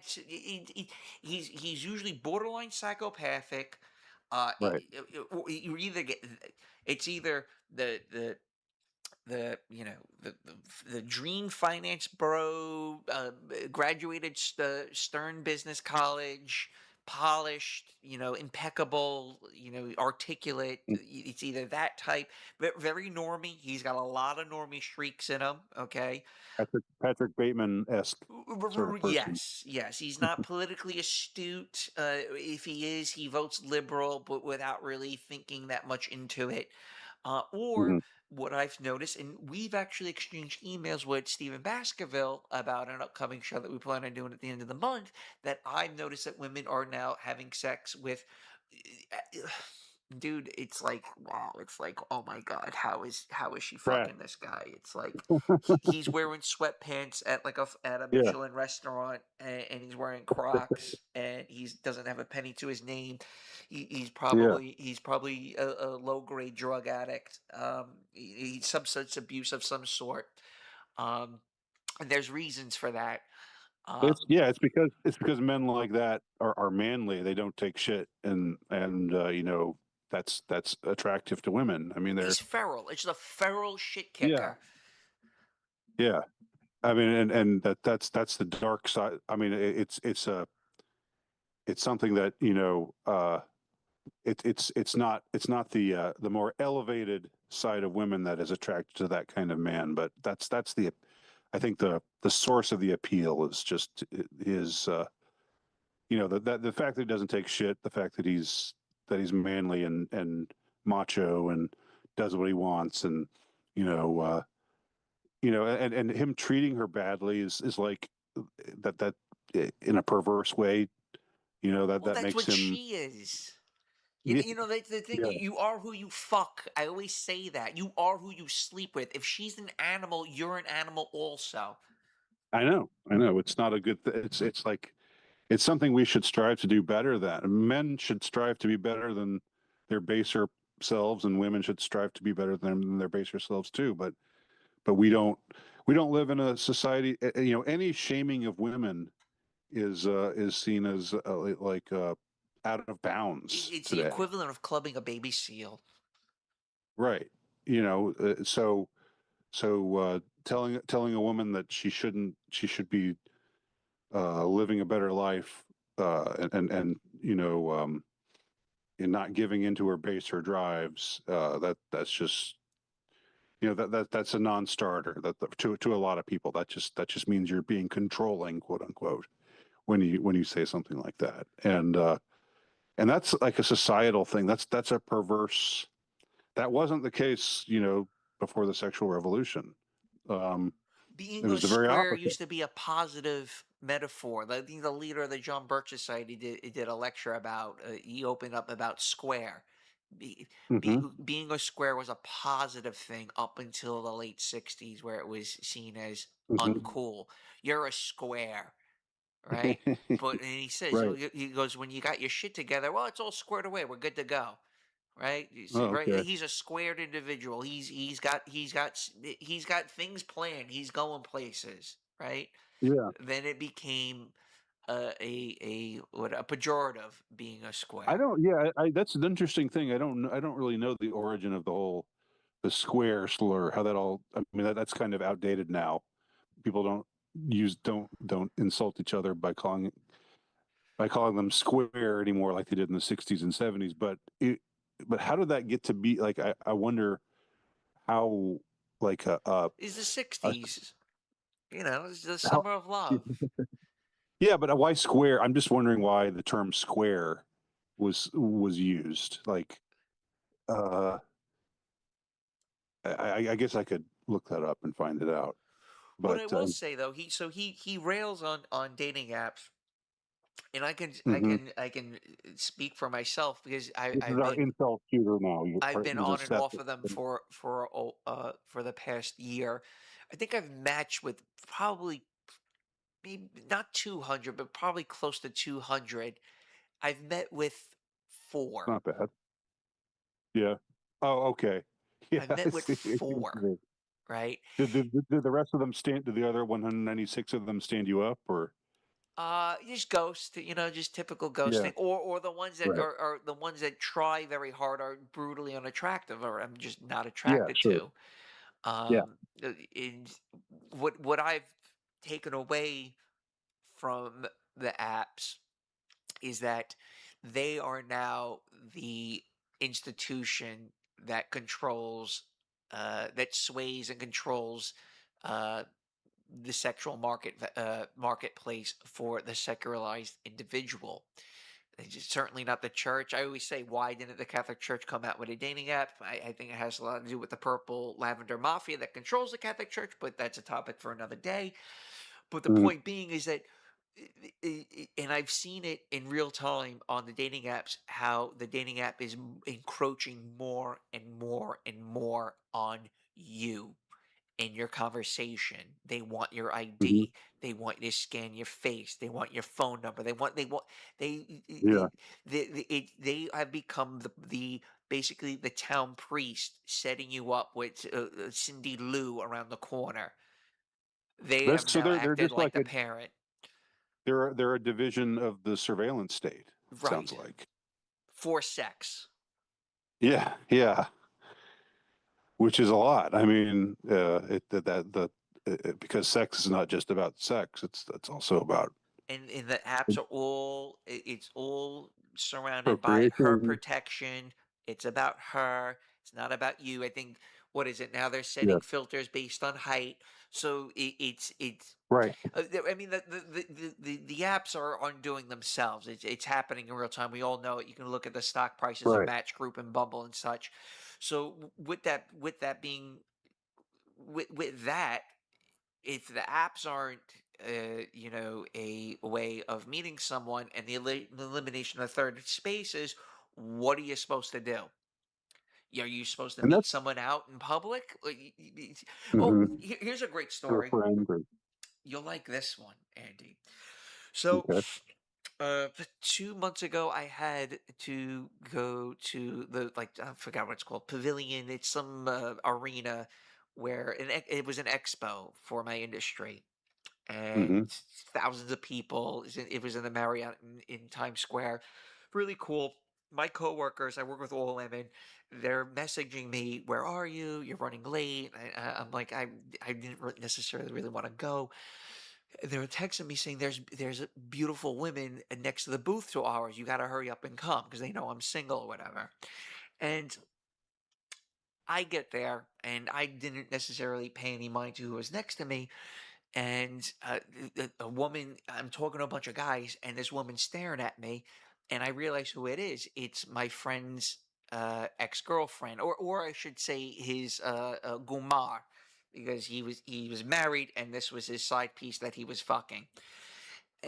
He's usually borderline psychopathic. Right. You either get it's either the you know the dream finance bro, graduated Stern Business College, polished, impeccable, articulate. It's either that type, very normie. He's got a lot of normie streaks in him. Okay. Patrick Bateman-esque sort of person. Yes, yes. He's not politically astute. If he is, he votes liberal, but without really thinking that much into it. Or Hmm. what I've noticed, and we've actually exchanged emails with Stephen Baskerville about an upcoming show that we plan on doing at the end of the month, that I've noticed that women are now having sex with. Dude, it's like wow, it's like oh my god, how is she Trash. fucking this guy? It's like he's wearing sweatpants at at a Yeah, Michelin restaurant, and he's wearing Crocs, and he doesn't have a penny to his name. yeah. He's probably a low grade drug addict. He's substance abuse of some sort. Um, and there's reasons for that. It's Um, yeah, it's because men like that are manly. They don't take shit, and you know that's attractive to women. I mean, they're he's feral. It's a feral shit yeah, kicker. yeah. I mean, and that's the dark side. I mean, it's something that it's not the more elevated side of women that is attracted to that kind of man, but that's the I think the source of the appeal is just is the fact that he doesn't take shit, the fact that he's manly and macho and does what he wants, and you know and him treating her badly is like that in a perverse way, Well, that that's makes what him she is. yeah, That's the thing. yeah. You are who you fuck. I always say that. You are who you sleep with. If she's an animal, you're an animal also. I know it's not a good it's like it's something we should strive to do better than. Men should strive to be better than their baser selves, and women should strive to be better than their baser selves too. But we don't live in a society. Any shaming of women is seen as out of bounds It's the today. equivalent of clubbing a baby seal. Right. So telling a woman that she should be living a better life, and in not giving into her base her drives, that's just that's a non-starter. To a lot of people, that just means you're being controlling, quote unquote, when you say something like that. And that's like a societal thing. That's a perverse. That wasn't the case, before the sexual revolution. Um, it Being a was the very square opposite. used to be a positive metaphor. I think the leader of the John Birch Society did a lecture about. He opened up about square. Be, Hmm. being a square was a positive thing up until the late '60s, where it was seen as Hmm. uncool. You're a square, right? But and he says, Right. he goes, when you got your shit together, well, it's all squared away. We're good to go, right? You see, Oh, right? okay. He's a squared individual. He's got things planned. He's going places, right? Yeah. Then it became a pejorative being a I square. don't. Yeah. That's an interesting thing. I don't really know the origin of the square slur. How that all. I mean, that's kind of outdated now. People don't insult each other by calling them square anymore like they did in the 60s and 70s. But how did that get to be like? I wonder how like Is the a '60s? It's the how summer of love. yeah, but why square? I'm just wondering why the term square was used. Like, uh, I guess I could look that up and find it out. What But I will say though, he rails on dating apps, and I can I mhm. can I can speak for myself because I This is I've our been insult shooter now. I've been There's a on and set. off of them for the past year. I think I've matched with probably maybe not 200, but probably close to 200. I've met with four. Not bad. Yeah. Oh, okay. Yeah, I've I met with see. four, right? Did the rest of them stand? Did the other 196 of them stand you up, or? Just ghost, just typical Yeah. ghosting, or the ones that Right. are the ones that try very hard are brutally unattractive, or I'm just not Yeah. attracted Sure. to. Yeah. And what I've taken away from the apps is that they are now the institution that controls, that sways and controls uh, the sexual marketplace for the secularized individual. It's just certainly not the church. I always say, why didn't the Catholic Church come out with a dating app? I think it has a lot to do with the purple lavender mafia that controls the Catholic Church, but that's a topic for another day. But the Mhm. point being is that, and I've seen it in real time on the dating apps, how the dating app is encroaching more and more and more on you in your conversation. They want your Mhm. ID. They want you to scan your face. They want your phone number. They Yeah. they have become the basically the town priest setting you up with Cindy Lou around the corner. They have So now they're acted just like like the parent. they're a division of the surveillance state. Sounds Right. like. For sex. Yeah. Yeah. Which is a lot. I mean, because sex is not just about sex. It's also about And the apps are all it's all surrounded by her procreation. protection. It's about her. It's not about you. I think, what is it now? They're Yeah. setting filters based on height. So it's Right. I mean, the apps are undoing themselves. It's happening in real time. We all know it. You can look at the stock prices of Right. Match Group and Bumble and such. So with that being with that, if the apps aren't a way of meeting someone, and the elimination of third spaces, what are you supposed to do? Are you supposed to And meet that's someone out in public? Oh, mhm, here's a great for a story. friend. You'll like this one, Andy. So, Okay. 2 months ago, I had to go to the, like, I forgot what it's called, pavilion. It's some arena where it was an expo for my industry, and Hmm. thousands of people. It was in the Marriott in Times Square. Really cool. My coworkers, I work with all women. They're messaging me, "Where are you? You're running late." I'm like, I didn't necessarily really want to go, They were texting me saying there's a beautiful women next to the booth to ours. You got to hurry up and come because they know I'm single or whatever. And I get there and I didn't necessarily pay any mind to who was next to me. And a woman, I'm talking to a bunch of guys, and this woman's staring at me, and I realize who it is. It's my friend's ex-girlfriend, or I should say his gumar, because he was married, and this was his side piece that he was fucking.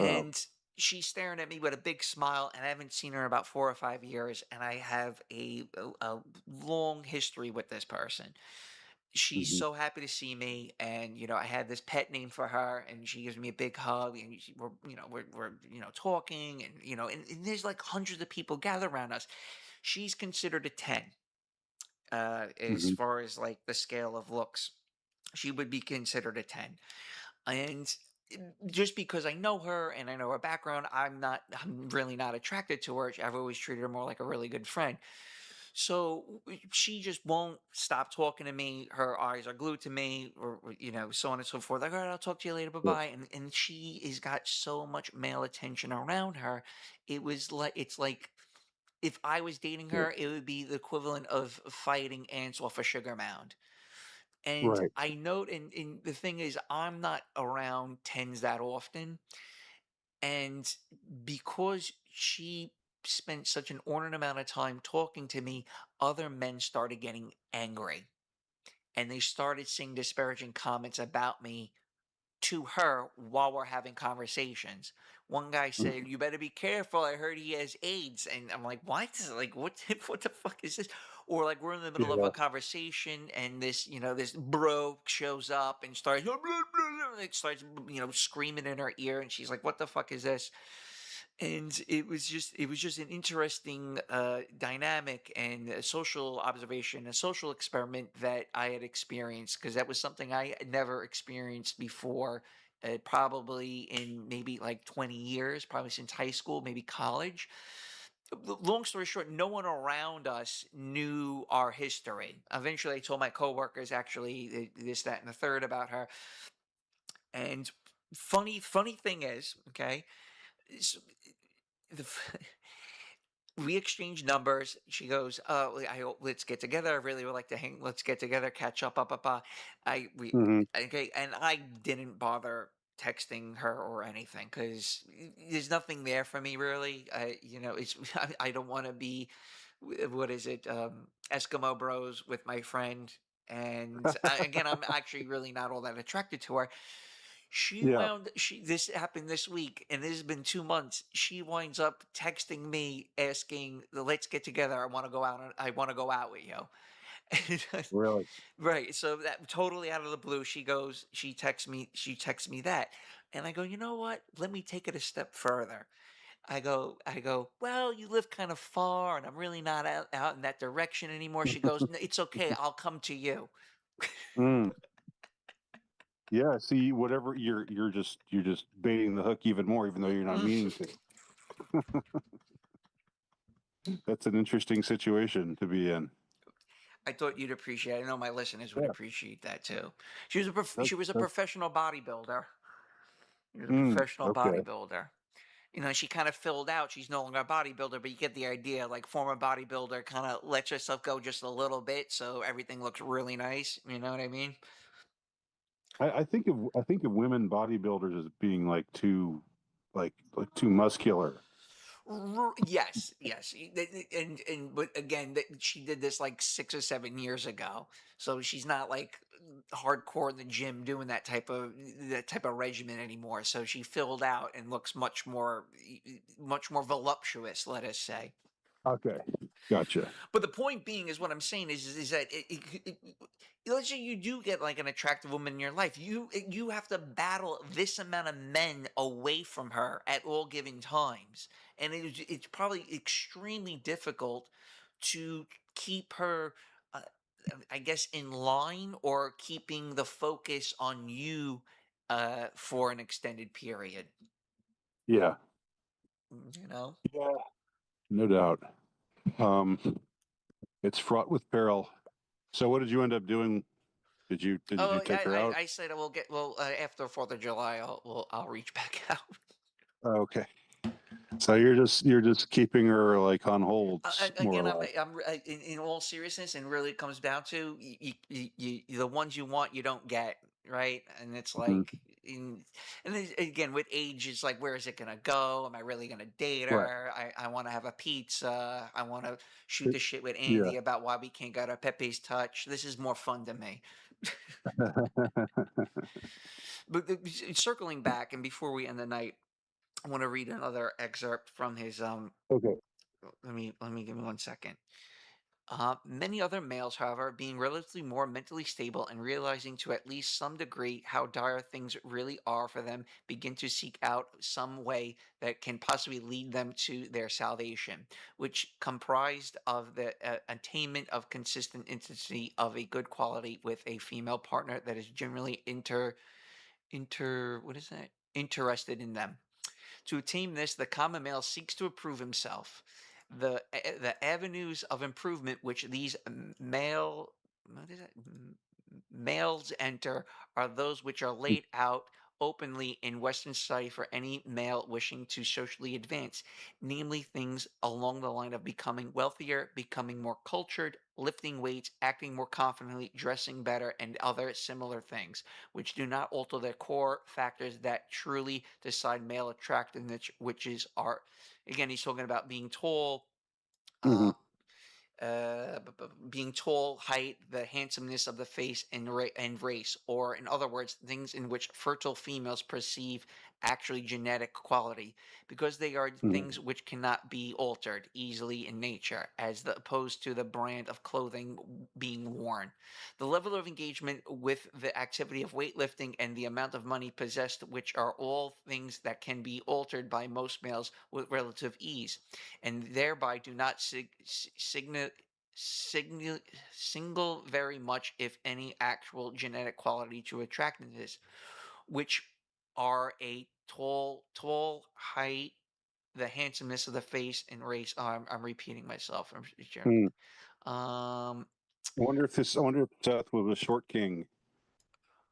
Oh. And she's staring at me with a big smile, and I haven't seen her in about 4 or 5 years, and I have a long history with this person. She's Hmm. so happy to see me, and I had this pet name for her, and she gives me a big hug, and we're talking, and and there's like hundreds of people gather around us. She's considered a 10 as Hmm. far as like the scale of looks. She would be considered a 10. And just because I know her and I know her background, I'm really not attracted to her. I've always treated her more like a really good friend. So she just won't stop talking to me. Her eyes are glued to me, or so on and so forth. Like, all right, I'll talk to you later. Bye Sure. bye. And she has got so much male attention around her. It's like if I was dating Sure. her, it would be the equivalent of fighting ants off a sugar mound. And Right. I note, and the thing is, I'm not around tens that often. And because she spent such an inordinate amount of time talking to me, other men started getting angry. And they started saying disparaging comments about me to her while we're having conversations. One guy said, Mhm. "You better be careful. I heard he has AIDS." And I'm like, "What? Like, what? What the fuck is this?" Or like we're in the middle of Yeah. a conversation, and this bro shows up and starts, it starts, screaming in her ear, and she's like, "What the fuck is this?" And it was just an interesting dynamic and a social observation, a social experiment that I had experienced, because that was something I had never experienced before, probably in maybe like 20 years, probably since high school, maybe college. Long story short, no one around us knew our history. Eventually I told my coworkers, actually, this, that, and the third about her. And funny thing is, okay, s- the we exchanged numbers. She goes, let's get together. I really would like to hang. Let's get together, catch up, I we Hmm. okay." And I didn't bother texting her or anything because there's nothing there for me really. It's I don't want to be what is it, Eskimo Bros with my friend. And again, I'm actually really not all that attracted to her. Yeah. This happened this week, and this has been 2 months. She winds up texting me asking, "Let's get together. I want to go out with you." Really. Right. So that totally out of the blue, she texts me that. And I go, "You know what? Let me take it a step further." I go, "Well, you live kind of far, and I'm really not out in that direction anymore." She goes, "No, it's okay. I'll come to you." Mm. Yeah. See, whatever you're just baiting the hook even more, even though you're not meaning to. That's an interesting situation to be in. I thought you'd appreciate it. I know my listeners would Yeah. appreciate that too. She was a That's professional bodybuilder. She was a mm, professional okay. bodybuilder. She kind of filled out. She's no longer a bodybuilder, but you get the idea. Like, former bodybuilder kind of lets herself go just a little bit, so everything looks really nice. You know what I mean? I think of women bodybuilders as being like too muscular. Yes, yes, and but again, she did this like 6 or 7 years ago, so she's not like hardcore in the gym doing that type of regimen anymore. So she filled out and looks much more voluptuous, let us say. Okay. Gotcha. But the point being is, what I'm saying is that let's say you do get like an attractive woman in your life, you have to battle this amount of men away from her at all given times, and it's probably extremely difficult to keep her, uh, I guess, in line, or keeping the focus on you for an extended period. Yeah. You know. Yeah. No doubt. Um, it's fraught with peril. So what did you end up doing Did you Oh, take her out? I said after 4th of July, I'll reach back out. Okay. So you're just keeping her like on hold, more Again, or less. in all seriousness, and really it comes down to the ones you want, you don't get, right? And it's Mhm. like, again, with age, it's like, where is it gonna go? Am I really gonna date Right. her? I want to have a pizza. I want to shoot the shit with Yeah. Andy about why we can't get our Pepe's touch. This is more fun to me. But circling back, and before we end the night, I want to read another excerpt from his Okay. let me give me 1 second. Many other males, however, being relatively more mentally stable and realizing to at least some degree how dire things really are for them, begin to seek out some way that can possibly lead them to their salvation, which comprised of the attainment of consistent intimacy of a good quality with a female partner that is generally what is that? Interested in them. To attain this, the common male seeks to improve himself. The avenues of improvement which these male what is it? Males enter are those which are laid out openly in Western society for any male wishing to socially advance, namely things along the line of becoming wealthier, becoming more cultured, lifting weights, acting more confidently, dressing better, and other similar things, which do not alter the core factors that truly decide male attractiveness, which is art. Again, he's talking about being tall, Hmm. uh, being tall, height, the handsomeness of the face, and race, or in other words, things in which fertile females perceive actually genetic quality, because they are Hmm. things which cannot be altered easily in nature, as opposed to the brand of clothing being worn. The level of engagement with the activity of weightlifting and the amount of money possessed, which are all things that can be altered by most males with relative ease and thereby do not signal, single very much, if any, actual genetic quality to attractiveness, which are a tall height, the handsomeness of the face and race. Oh, I'm repeating myself. I'm sure. Hmm. Um, I wonder if Seth was a short king.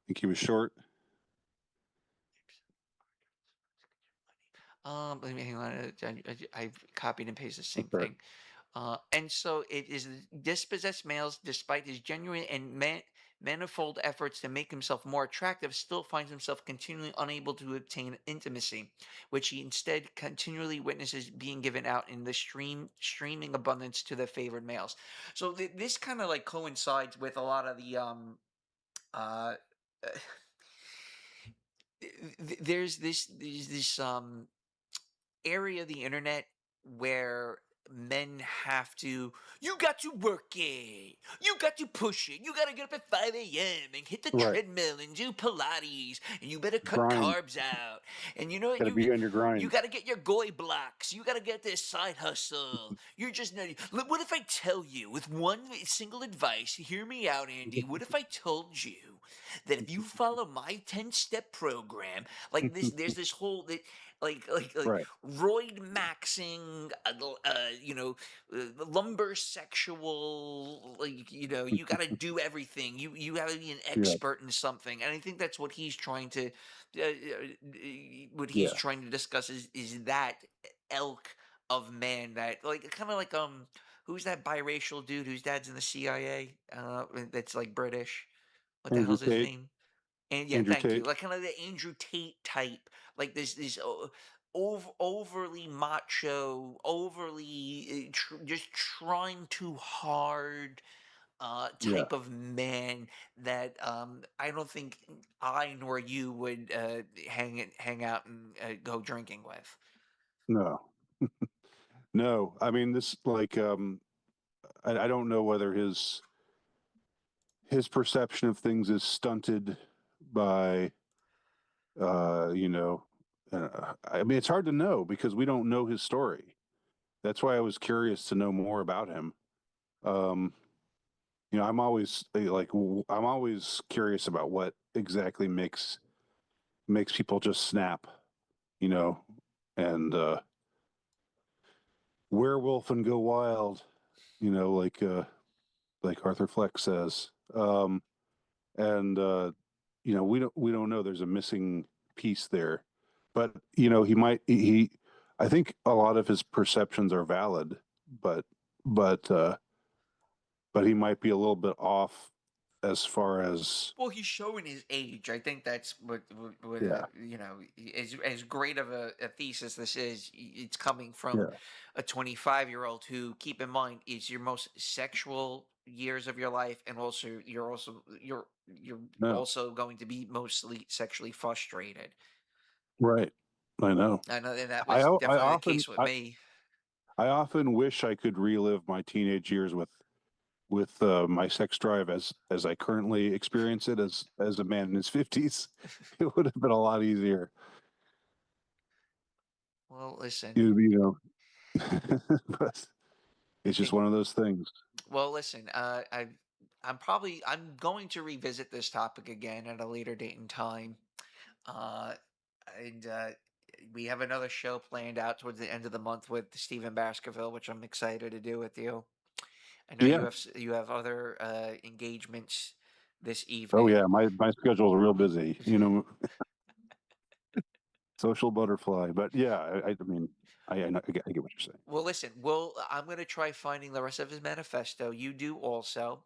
Think he was short? let me hang on. I've copied and pasted the same Okay. thing. And so it is dispossessed males, despite his genuine and manifold efforts to make himself more attractive, still finds himself continually unable to obtain intimacy, which he instead continually witnesses being given out in the streaming abundance to the favored males. So this kind of like coincides with a lot of the uh, there's this area of the internet where men have to you got to work it, you got to push it, you got to get up at 5 a.m and hit the Right. treadmill and do pilates, and you better cut Grind. carbs out, and you know what, Got to be on your you grind. got to get your goy blocks, you got to get this side hustle. You're just not. What if I tell you with one single advice, hear me out, Andy, what if I told you that if you follow my 10-step program, like this, there's this whole that like Right. roid maxing, lumber sexual, like, you got to do everything. You got to be an Yeah. expert in something, and I think that's what he's trying to, Yeah. discuss is that elk of man, that like kind of like who's that biracial dude whose dad's in the CIA, that's like British. What the Andrew hell's his Tate. name? And yeah, Andrew thank you. Tate. Like kind of the Andrew Tate type, like this overly macho, overly just trying too hard Yeah. type of man that I don't think I nor you would hang out and go drinking with. No. No. I mean, this like I don't know whether his perception of things is stunted by you know I mean it's hard to know because we don't know his story. That's why I was curious to know more about him. Um, I'm always I'm always curious about what exactly makes people just snap, you know, and werewolf and go wild, like Arthur Fleck says. and we don't know. There's a missing piece there, but he I think a lot of his perceptions are valid, but but uh, but he might be a little bit off as far as Well, he's showing his age. I think that's what yeah, as great of a thesis this is. It's coming from yeah, a 25-year-old who, keep in mind, is your most sexual years of your life, and also you're no, also going to be mostly sexually frustrated. right. I know. I know, and that I was o- I definitely the often case with I, me. I often wish I could relive my teenage years with my sex drive as I currently experience it as a man in his 50s. It would have been a lot easier. Well, listen, But I it's just think. one of those things. Well, listen, I'm going to revisit this topic again at a later date and time. Uh, and We have another show planned out towards the end of the month with Stephen Baskerville, which I'm excited to do with you. I know Yeah. you have other engagements this Oh evening. yeah. My schedule is real busy. Social butterfly. But yeah, I mean, I get what you're saying. Well, listen, I'm gonna try finding the rest of his manifesto. You do also.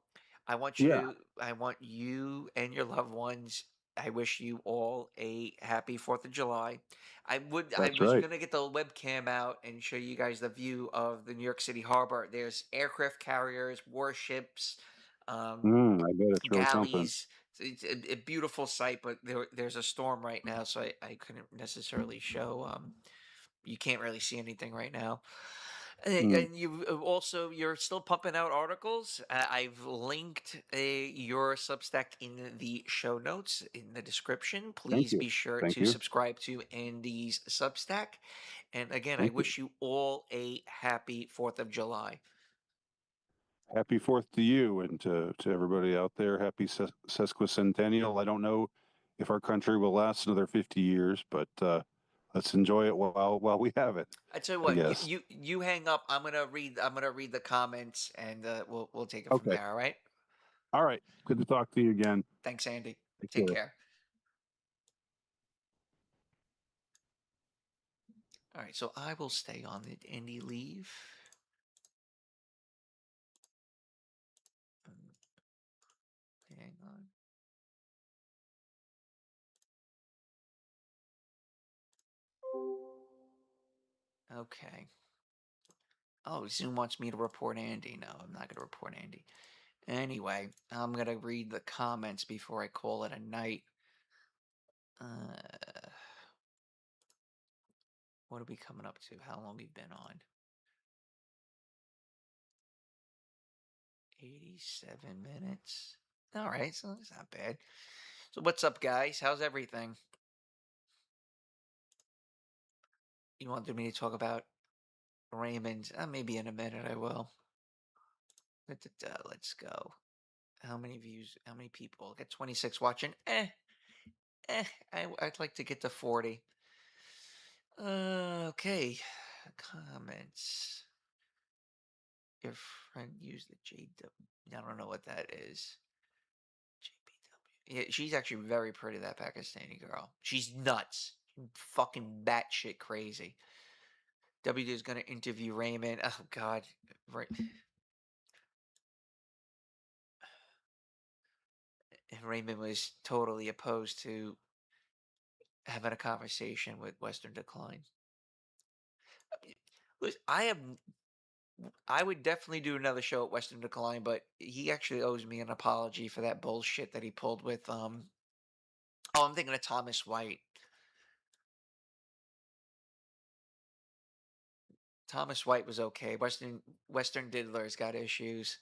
Yeah, I want you and your loved ones. I wish you all a happy 4th of July. I that's was right. gonna get the webcam out and show you guys the view of the New York City harbor. There's aircraft carriers, warships, um, I bet it's really something. galleys. It's a beautiful sight, but there's a storm right now, so I couldn't necessarily show. You can't really see anything right now. Mm, And you're still pumping out articles. I've linked your Substack in the show notes in the description. thank Please you. be sure Thank to you. subscribe to Andy's Substack. And again, I Thank you. wish you all a happy 4th of July. Happy Fourth to you and to everybody out there. Happy sesquicentennial. I don't know if our country will last another 50 years, but let's enjoy it while we have it, I tell you I what, guess. you hang up. I'm gonna read the comments, and we'll take it from Okay. there. All right. All right. Good to talk to you again. Thanks, Andy. Take Take care. care. All right, so I will stay on the Andy leave. Hang on. Okay. Oh, Zoom wants me to report Andy. No, I'm not going to report Andy. Anyway, I'm going to read the comments before I call it a night. Uh, what are we coming up to? How long we've been on? 87 minutes. All right, so it's not bad. So what's up, guys? How's everything? You wanted me to talk about Raymond? Maybe in a minute I will. Let's go. How many views? How many people? I got 26 watching. I'd like to get to 40. Okay. Comments. Your friend used the JW. I don't know what that is. JPW. Yeah, she's actually very pretty, that Pakistani girl. She's nuts. Fucking batshit crazy. W is going to interview Raymond. Oh, God. Right. Raymond was totally opposed to having a conversation with Western Decline. Listen, I would definitely do another show at Western Decline, but he actually owes me an apology for that bullshit that he pulled with oh, I'm thinking of Thomas White. Thomas White was okay. Western Diddler's got issues.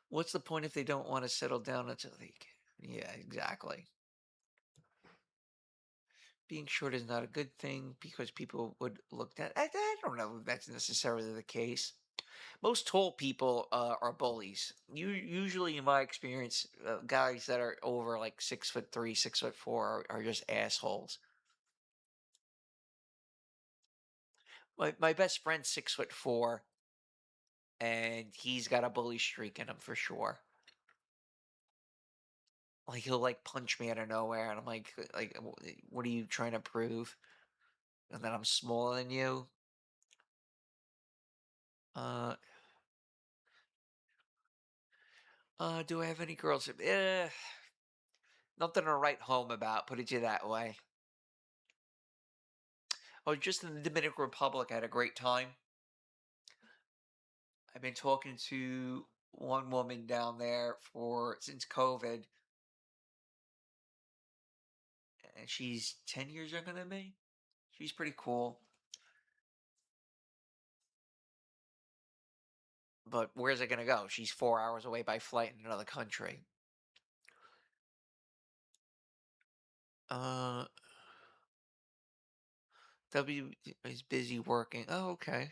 What's the point if they don't want to settle down until they Yeah, exactly. Being short is not a good thing because people would look at I don't know if that's necessarily the case. Most tall people are bullies. Usually, in my experience, guys that are over like 6'3", 6'4" are just assholes. My best friend's 6'4", and he's got a bully streak in him for sure. Like he'll like punch me out of nowhere, and I'm like, what are you trying to prove? And that I'm smaller than you? Uh, do I have any girls? Nothing to write home about. Put it to you that way. I was just in the Dominican Republic. I had a great time. I've been talking to one woman down there for since COVID, and she's 10 years younger than me. She's pretty cool. But where's it gonna go? She's 4 hours away by flight in another country. Uh, W is busy working. Oh, okay.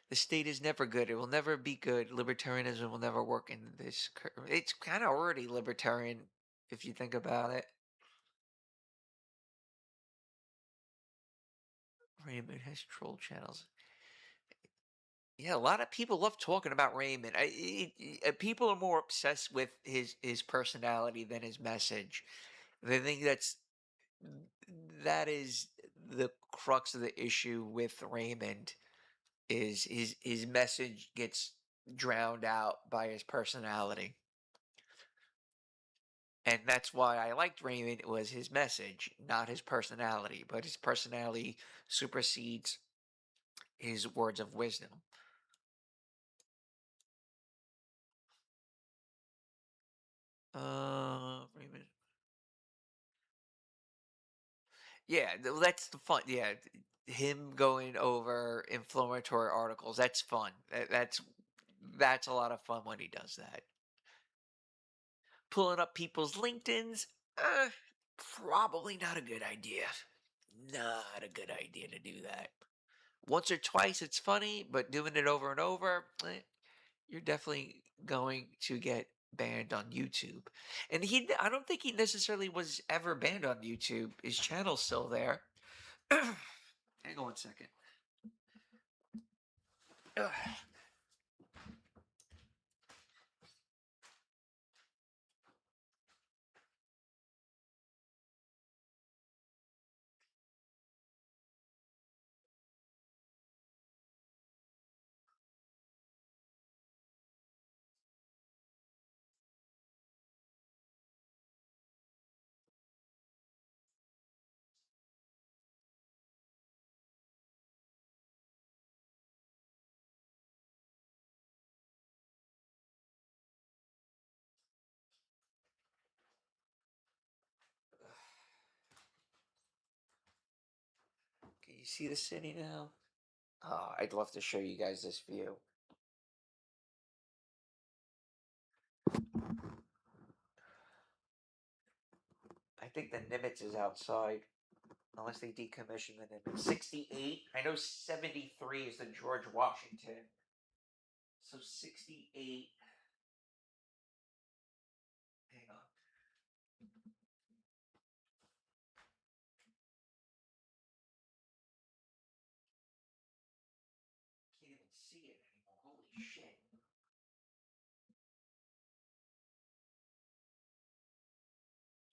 The state is never good. It will never be good. Libertarianism will never work in this. It's kind of already libertarian if you think about it. Raymond has troll channels. Yeah, a lot of people love talking about Raymond. People are more obsessed with his personality than his message. They think that is the crux of the issue with Raymond is his message gets drowned out by his personality. And that's why I liked Raymond was his message, not his personality, but his personality supersedes his words of wisdom. Raymond. Yeah, that's the fun. Yeah, him going over inflammatory articles. That's fun. That's a lot of fun when he does that. Pulling up people's LinkedIn's, probably not a good idea. Not a good idea to do that. Once or twice, it's funny, but doing it over and over, you're definitely going to get banned on YouTube. And I don't think he necessarily was ever banned on YouTube. His channel's still there. Hang on one second. Ugh. Can you see the city now? Oh, I'd love to show you guys this view. I think the Nimitz is outside, unless they decommission the Nimitz. 68. I know 73 is the George Washington. So 68. Hang on. Can't even see it anymore. Holy shit.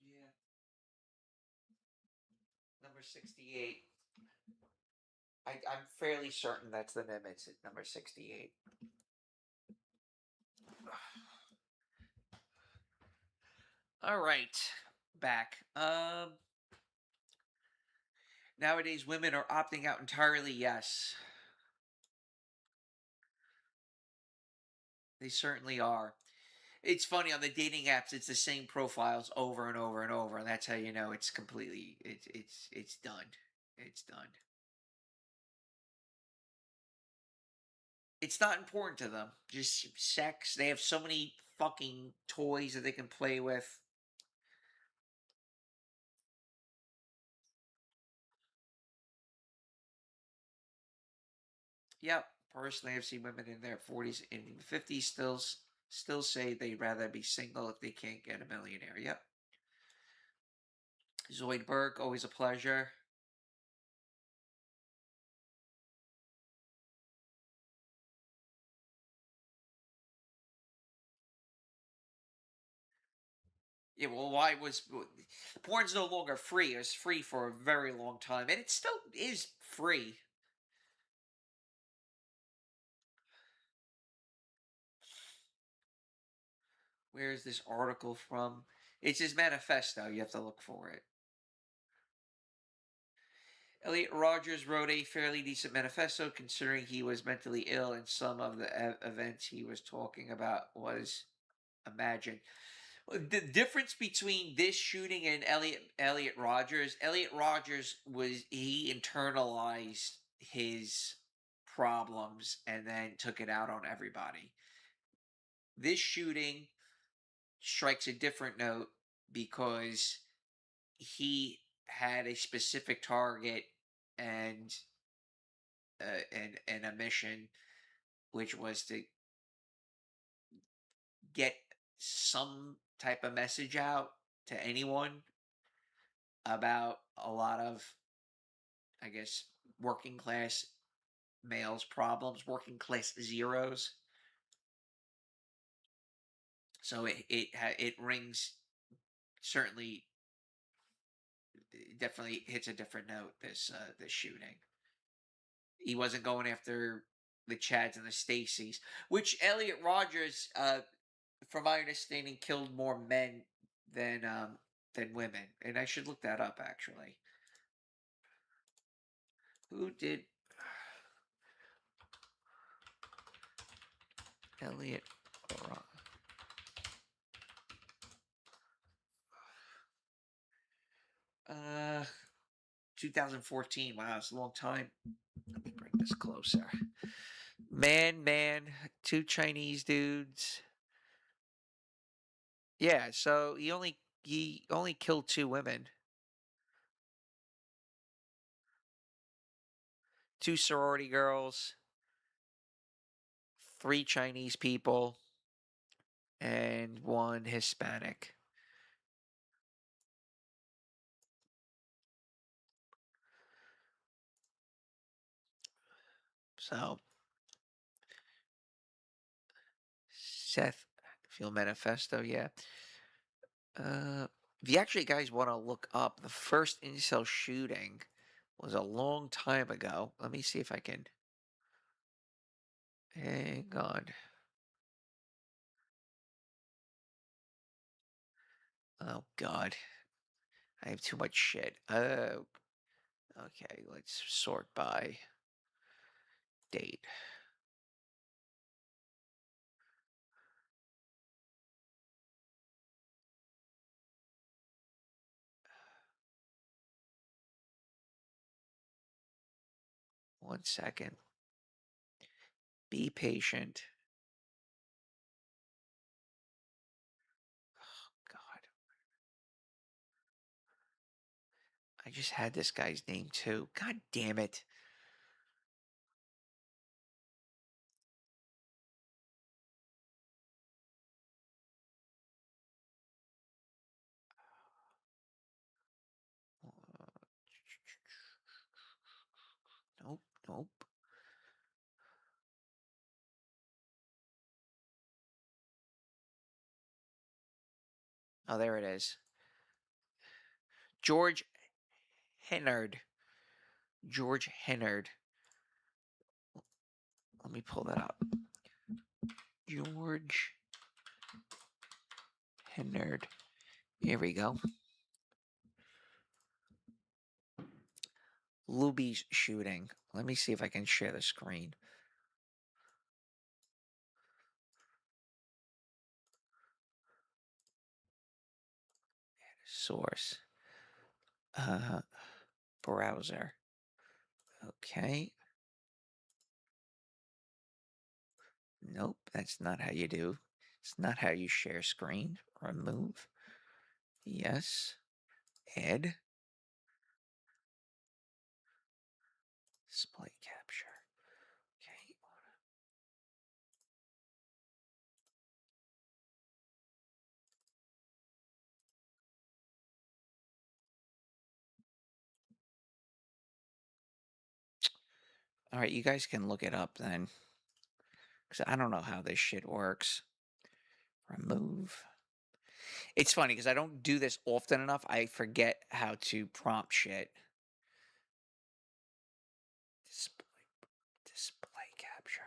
Yeah. Number 68. I'm fairly certain that's the Nimitz at number 68. All right. Back. Nowadays women are opting out entirely, yes. They certainly are. It's funny on the dating apps. It's the same profiles over and over and over, and that's how you know it's completely. It's done. It's done. It's not important to them. Just sex. They have so many fucking toys that they can play with. Yep. Personally, I've seen women in their 40s and 50s still say they'd rather be single if they can't get a millionaire. Yep. Zoidberg, always a pleasure. Yeah, well, why was porn's no longer free? It was free for a very long time, and it still is free. Where is this article from? It's his manifesto. You have to look for it. Elliot Rogers wrote a fairly decent manifesto considering he was mentally ill and some of the events he was talking about was imagined. The difference between this shooting and Elliot Rogers was he internalized his problems and then took it out on everybody. This shooting strikes a different note because he had a specific target and and a mission, which was to get some type of message out to anyone about a lot of, I guess, working class males' problems, working class zeros. So it rings, certainly, it definitely hits a different note. This shooting, he wasn't going after the Chads and the Stacys, which Elliot Rogers, from my understanding, killed more men than women, and I should look that up actually. Who did Elliot? Ro- 2014. Wow, it's a long time. Let me bring this closer. Man, two Chinese dudes. Yeah, so he only killed two women, two sorority girls, three Chinese people, and one Hispanic. So Seth Field Manifesto, yeah. If you actually guys want to look up the first incel shooting was a long time ago. Let me see if I can. Hang on. Oh God, I have too much shit. Okay. Let's sort by date. One second. Be patient. God, I just had this guy's name too. God damn it. Uh, Nope, nope. Oh, there it is. George Hennard. George Hennard. Let me pull that up. George Hennard. Here we go. Luby's shooting. Let me see if I can share the screen. Source. Uh, Browser. Okay. Nope, that's not how you do. It's not how you share screen. Remove. Yes. Add. Display capture. Okay. All right, you guys can look it up then. Because I don't know how this shit works. Remove. It's funny because I don't do this often enough. I forget how to prompt shit. Display, display capture.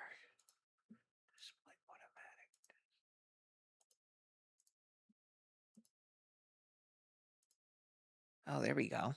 Display automatic. Oh, there we go.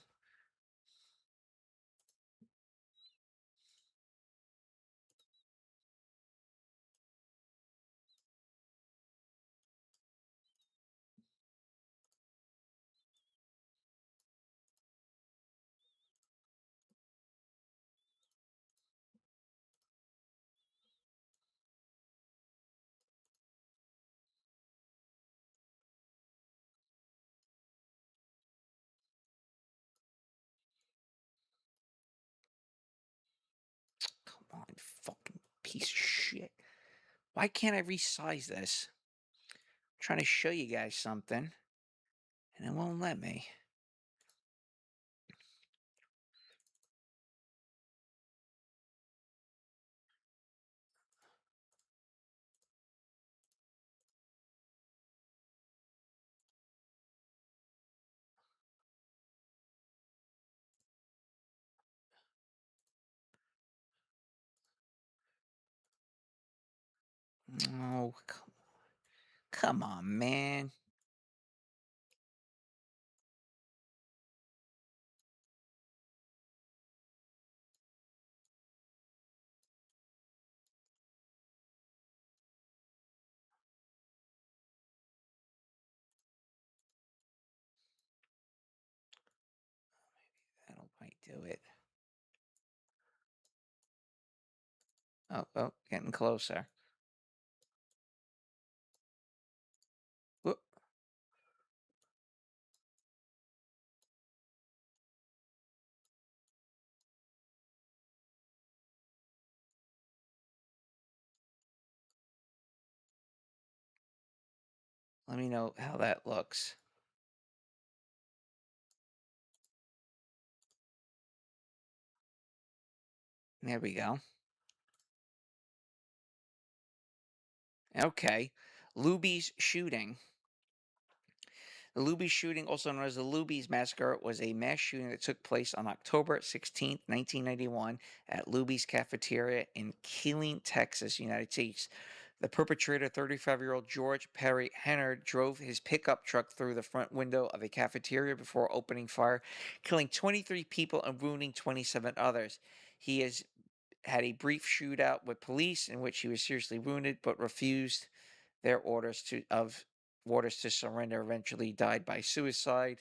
Come on, fucking piece of shit. Why can't I resize this? I'm trying to show you guys something, and it won't let me. Oh, come on, man. That'll might do it. Oh, oh, getting closer. Whoop. Let me know how that looks. There we go. Okay. Luby's shooting. The Luby's shooting, also known as the Luby's massacre, was a mass shooting that took place on October 16th, 1991, at Luby's cafeteria in Keeling, Texas, United States. The perpetrator, 35-year-old George Perry Hennard, drove his pickup truck through the front window of a cafeteria before opening fire, killing 23 people and wounding 27 others. He has had a brief shootout with police in which he was seriously wounded but refused their orders to surrender. Eventually died by suicide.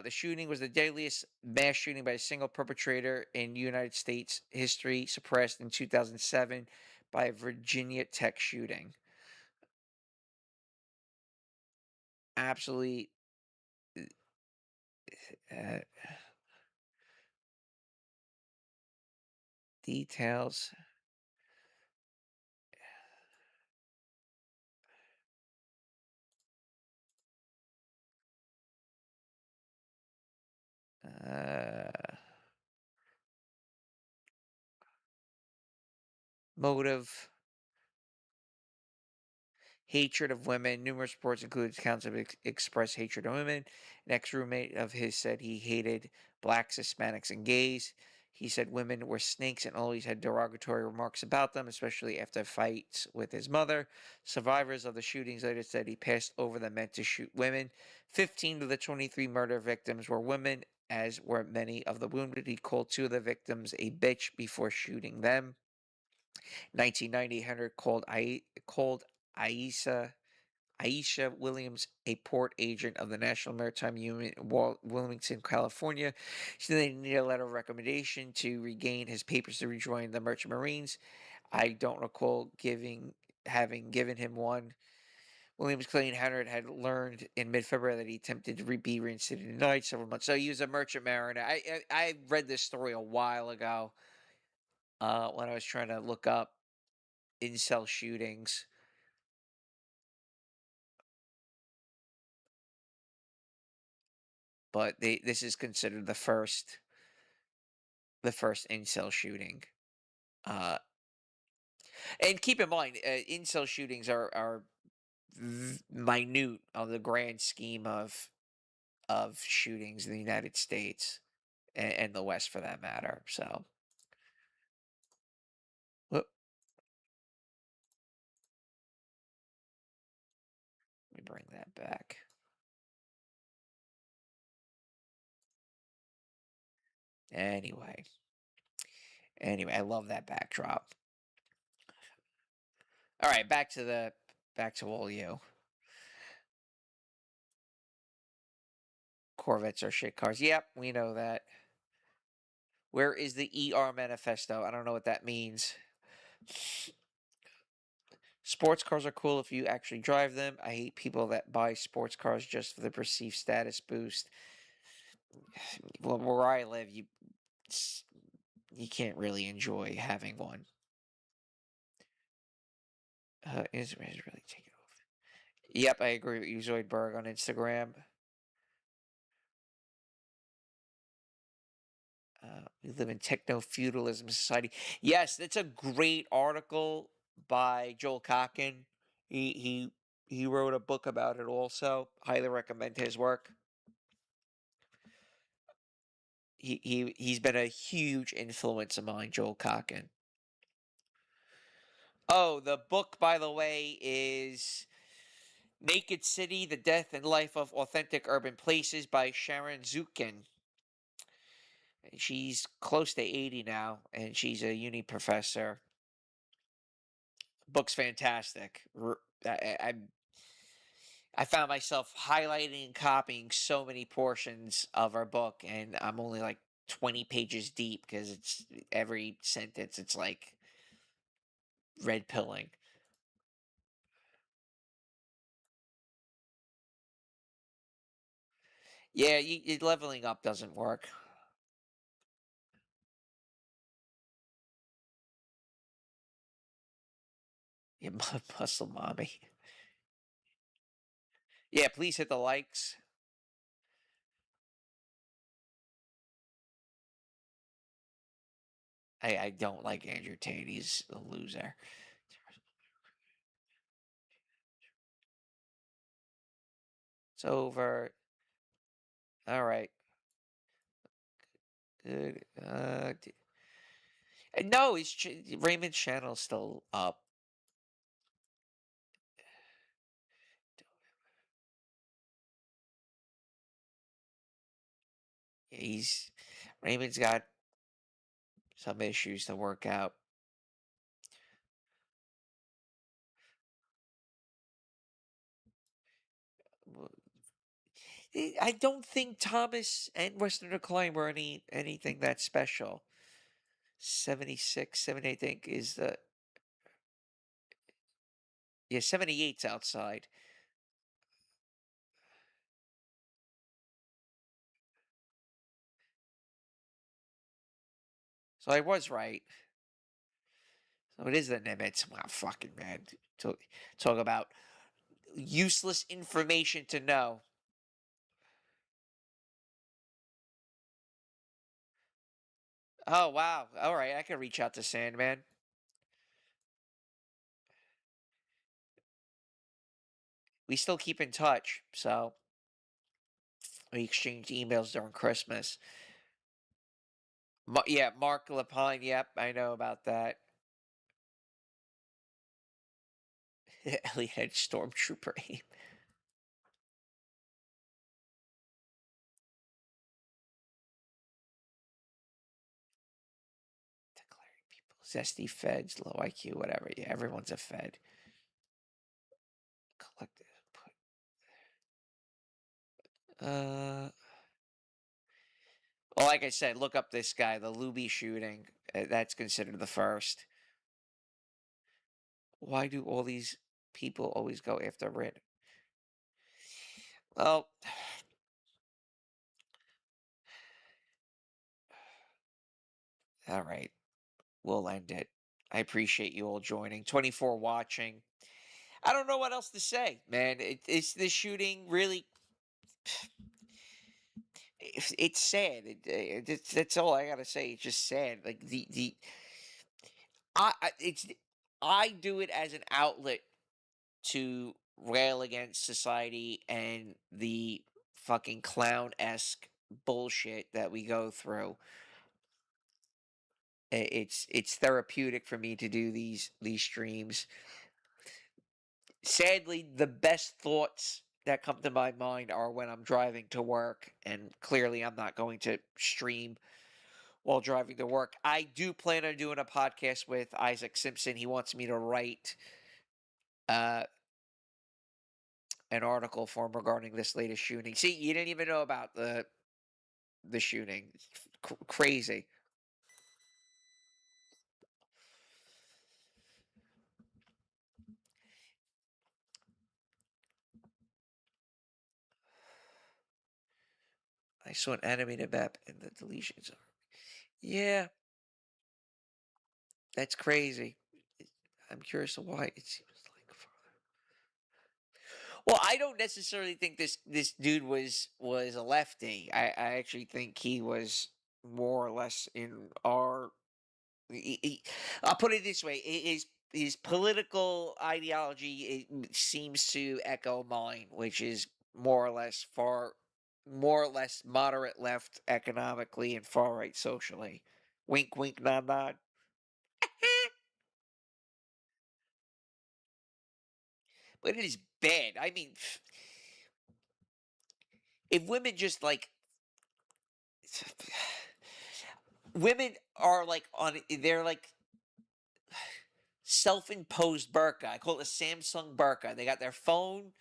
The shooting was the deadliest mass shooting by a single perpetrator in United States history, suppressed in 2007 by a Virginia Tech shooting. Absolutely, uh, details. Uh, motive. Hatred of women. Numerous reports include accounts of expressed hatred of women. An ex-roommate of his said he hated blacks, Hispanics, and gays. He said women were snakes and always had derogatory remarks about them, especially after fights with his mother. Survivors of the shootings later said he passed over the men to shoot women. 15 of the 23 murder victims were women, as were many of the wounded. He called two of the victims a bitch before shooting them. 1990, Henry called Aisha Aisha Williams, a port agent of the National Maritime Union in Wilmington, California. She then needed a letter of recommendation to regain his papers to rejoin the Merchant Marines. I don't recall having given him one. Williams claimed Howard had learned in mid-February that he attempted to be reinstated in the United several months. So he was a merchant mariner. I read this story a while ago when I was trying to look up incel shootings, but this is considered the first incel shooting. Uh, and keep in mind, incel shootings are minute on the grand scheme of shootings in the United States and the West for that matter. So, whoop, let me bring that back. Anyway, anyway, I love that backdrop. All right, back to all you. Corvettes are shit cars. Yep, we know that. Where is the ER manifesto? I don't know what that means. Sports cars are cool if you actually drive them. I hate people that buy sports cars just for the perceived status boost. Well, where I live, you can't really enjoy having one. Is really taking off. Yep, I agree with you, Zoidberg on Instagram. We live in techno feudalism society. Yes, that's a great article by Joel Cocken. He wrote a book about it also. Highly recommend his work. He's been a huge influence of mine, Joel Cocken. Oh, the book, by the way, is Naked City: The Death and Life of Authentic Urban Places by Sharon Zukin. She's close to 80 now, and she's a uni professor. Book's fantastic. I found myself highlighting and copying so many portions of our book, and I'm only like 20 pages deep because it's every sentence, it's like red pilling. Yeah, leveling up doesn't work. Yeah, muscle mommy. Yeah, please hit the likes. I don't like Andrew Tate. He's a loser. It's over. All right. Good. No, Raymond's channel's still up. He's Raymond's got some issues to work out. I don't think Thomas and Western Decline were anything that special. 76, 70, I think is the yeah, 78's outside. So I was right. So it is the Nimitz. Wow, fucking man. Talk about useless information to know. Oh wow. All right, I can reach out to Sandman. We still keep in touch, so we exchanged emails during Christmas. Yeah, Mark Lapine. Yep, I know about that. Elliot had stormtrooper aim. Declaring people zesty feds, low IQ, whatever. Yeah, everyone's a fed. Collective put. Well, like I said, look up this guy, the Luby shooting. That's considered the first. Why do all these people always go after Red? Well, all right. We'll end it. I appreciate you all joining. 24 watching. I don't know what else to say, man. It's this shooting really. It's sad. That's all I gotta say. It's just sad. Like I it's I do it as an outlet to rail against society and the fucking clown-esque bullshit that we go through. It's therapeutic for me to do these streams. Sadly, the best thoughts that come to my mind are when I'm driving to work, and clearly I'm not going to stream while driving to work. I do plan on doing a podcast with Isaac Simpson. He wants me to write uh, an article for him regarding this latest shooting. See, you didn't even know about the shooting. It's crazy. I saw an animated map and the deletions are. Yeah, that's crazy. I'm curious of why it seems like. Well, I don't necessarily think this dude was a lefty. I actually think he was more or less in our. I'll put it this way: his political ideology seems to echo mine, which is more or less moderate left economically and far right socially. Wink, wink, nod, nod. But it is bad. I mean, if women just like women are like on they're like self-imposed burqa. I call it a Samsung burqa. They got their phone.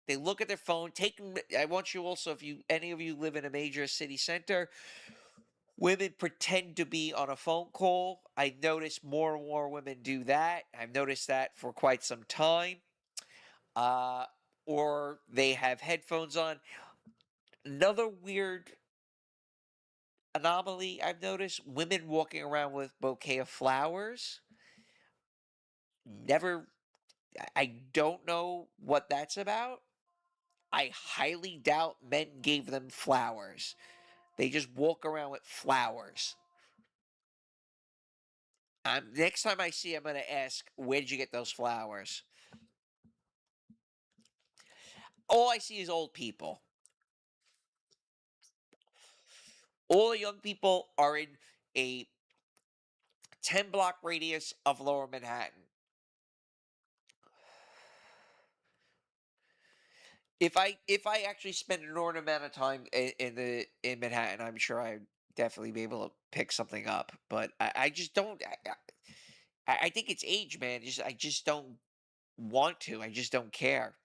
They look at their phone. Take. I want you also, if you any of you live in a major city center, women pretend to be on a phone call. I notice more and more women do that. I've noticed that for quite some time. Uh, or they have headphones on. Another weird anomaly I've noticed: women walking around with bouquet of flowers. Never. I don't know what that's about. I highly doubt men gave them flowers. They just walk around with flowers. Next time I see, I'm going to ask, where did you get those flowers? All I see is old people. All the young people are in a 10-block radius of Lower Manhattan. If I actually spend an inordinate amount of time in Manhattan, I'm sure I'd definitely be able to pick something up. But I just don't. I think it's age, man. I just don't want to. I just don't care.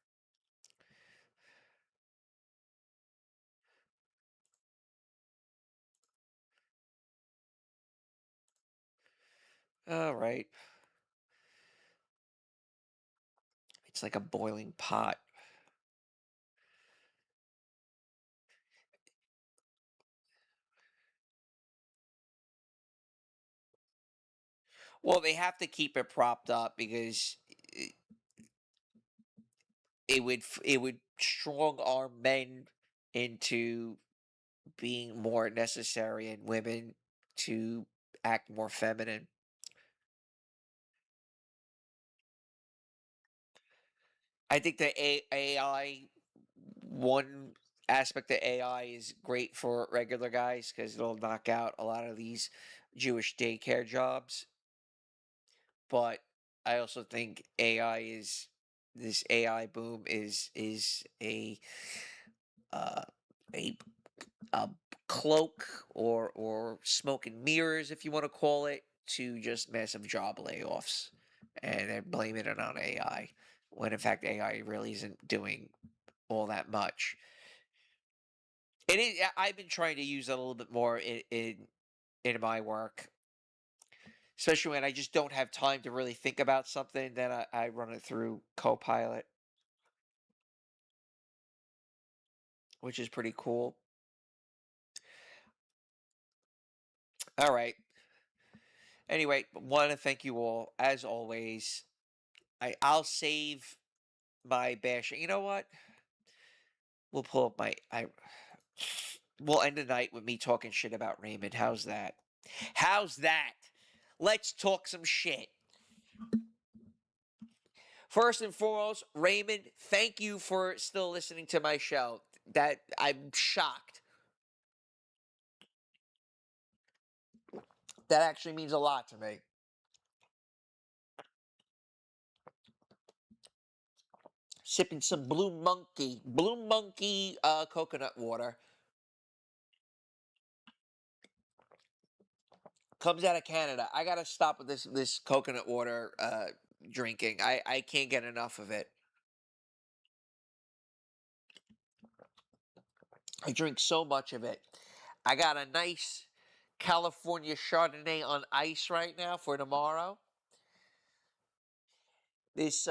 All right. It's like a boiling pot. Well, they have to keep it propped up because i- it would strong arm men into being more necessary and women to act more feminine. I think the AI one aspect of AI is great for regular guys because it'll knock out a lot of these Jewish daycare jobs. But I also think AI is this AI boom is uh, a a cloak or smoke and mirrors, if you want to call it, to just massive job layoffs, and they're blaming it on AI when in fact AI really isn't doing all that much. It is. I've been trying to use it a little bit more in my work, especially when I just don't have time to really think about something. Then I run it through Copilot, which is pretty cool. All right. Anyway, want to thank you all as always. I'll save my bashing. You know what? We'll pull up my I. We'll end the night with me talking shit about Raymond. How's that? How's that? Let's talk some shit. First and foremost, Raymond, thank you for still listening to my show. That I'm shocked. That actually means a lot to me. Sipping some Blue Monkey coconut water. Comes out of Canada. I gotta stop with this coconut water drinking. I can't get enough of it. I drink so much of it. I got a nice California Chardonnay on ice right now for tomorrow. This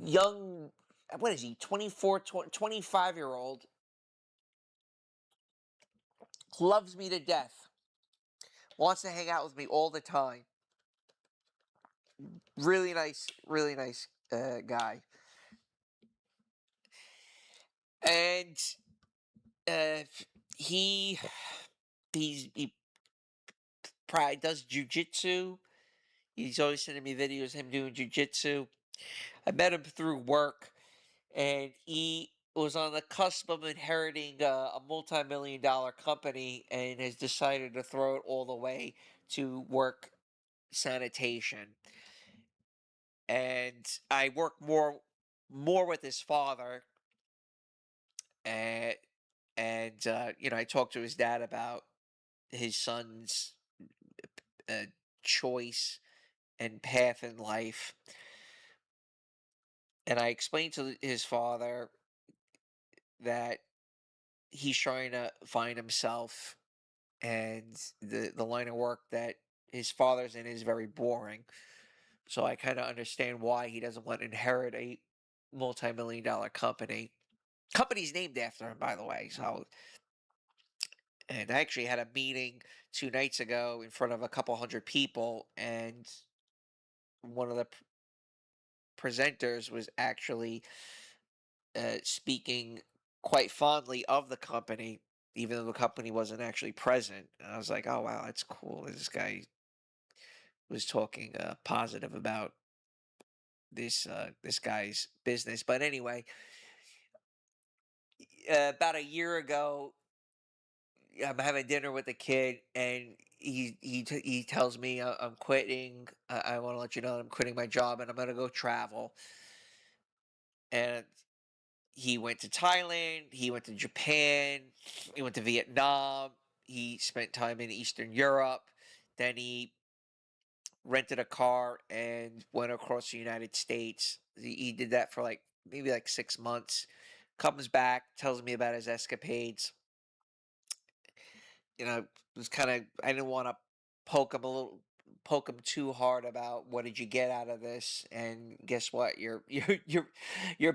young, what is he, 24, 25-year-old, loves me to death, wants to hang out with me all the time. Really nice guy. And uh, he, he probably does jujitsu. He's always sending me videos of him doing jujitsu. I met him through work, and he was on the cusp of inheriting a multi-million-dollar company and has decided to throw it all the way to work sanitation. And I work more with his father, and I talked to his dad about his son's uh, choice and path in life. And I explained to his father that he's trying to find himself, and the line of work that his father's in is very boring. So I kind of understand why he doesn't want to inherit a multi-million-dollar company. Company's named after him, by the way. So, and I actually had a meeting 2 nights ago in front of a couple hundred people, and one of the presenters was actually speaking quite fondly of the company, even though the company wasn't actually present. And I was like, "Oh wow, that's cool." This guy was talking positive about this guy's business. But anyway, about a year ago, I'm having dinner with a kid, and he tells me I'm quitting. I want to let you know that I'm quitting my job, and I'm going to go travel. And he went to Thailand, he went to Japan, he went to Vietnam, he spent time in Eastern Europe, then he rented a car and went across the United States. He did that for like maybe like 6 months. Comes back, tells me about his escapades. It was kind of, I didn't want to poke him too hard about what did you get out of this. And guess what, you're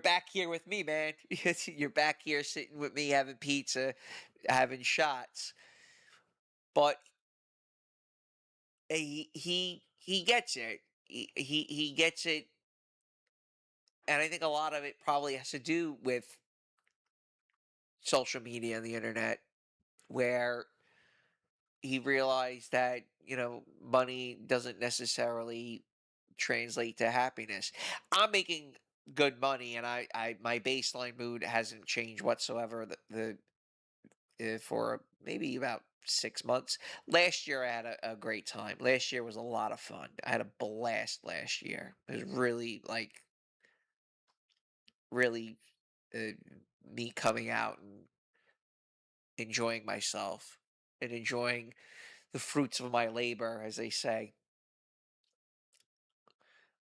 back here with me, man. You're back here sitting with me having pizza, having shots. But he gets it. He gets it. And I think a lot of it probably has to do with social media and the internet, where he realized that money doesn't necessarily translate to happiness. I'm making good money, and I my baseline mood hasn't changed whatsoever. For maybe about 6 months. Last year I had a great time. Last year was a lot of fun. I had a blast last year. It was really uh, me coming out and enjoying myself and enjoying the fruits of my labor, as they say.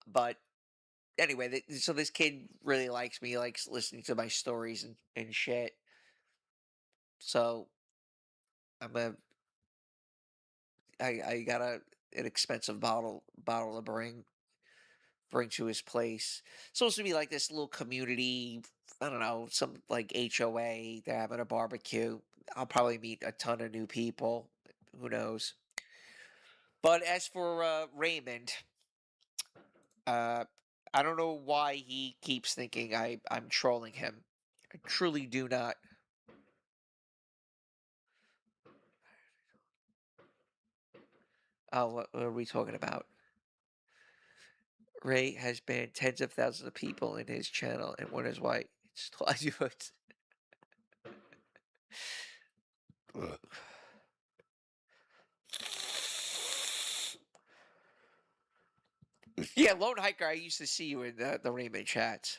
But anyway, so this kid really likes me, likes listening to my stories and shit. So I'm a I got an expensive bottle to bring to his place. Supposed to be like this little community. I don't know, some like HOA. They're having a barbecue. I'll probably meet a ton of new people. Who knows? But as for Raymond, uh, I don't know why he keeps thinking I'm trolling him. I truly do not. Oh, what are we talking about? Ray has banned tens of thousands of people in his channel and wonders why it's twice votes. Yeah, Lone Hiker, I used to see you in the Raymond chats.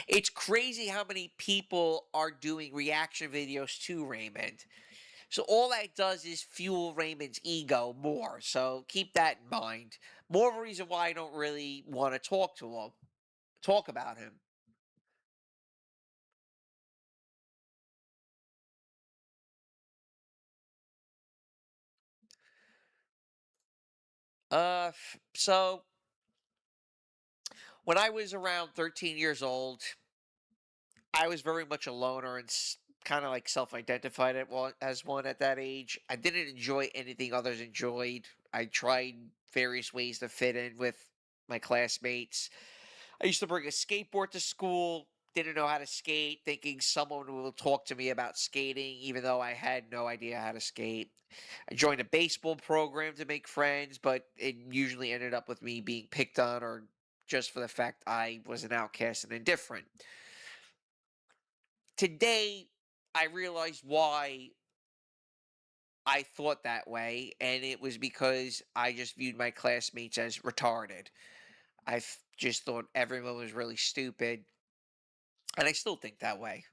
It's crazy how many people are doing reaction videos to Raymond. So all that does is fuel Raymond's ego more. So keep that in mind. More of a reason why I don't really want to talk to him, talk about him. So when I was around 13 years old, I was very much a loner and kind of like self-identified as one at that age. I didn't enjoy anything others enjoyed. I tried various ways to fit in with my classmates. I used to bring a skateboard to school, didn't know how to skate, thinking someone will talk to me about skating, even though I had no idea how to skate. I joined a baseball program to make friends, but it usually ended up with me being picked on or just for the fact I was an outcast and indifferent. Today, I realized why I thought that way, and it was because I just viewed my classmates as retarded. Just thought everyone was really stupid, and I still think that way.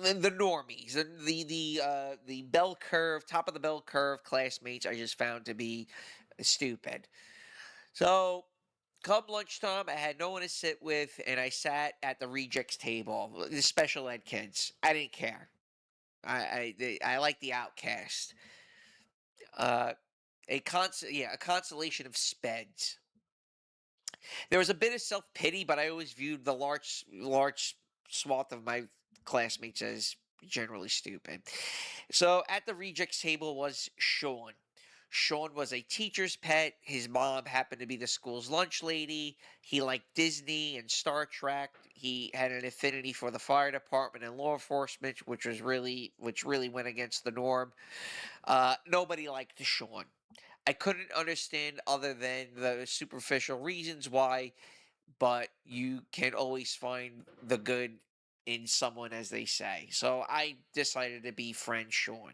The normies, the bell curve, top of the bell curve classmates, I just found to be stupid. So, come lunchtime, I had no one to sit with, and I sat at the rejects table, the special ed kids. I didn't care. I like the outcast. Uh, a constellation of speds. There was a bit of self pity, but I always viewed the large swath of my classmates as generally stupid. So at the rejects table was Sean. Sean was a teacher's pet. His mom happened to be the school's lunch lady. He liked Disney and Star Trek. He had an affinity for the fire department and law enforcement, which really went against the norm. Nobody liked Sean. I couldn't understand other than the superficial reasons why, but you can always find the good in someone, as they say. So I decided to befriend Sean,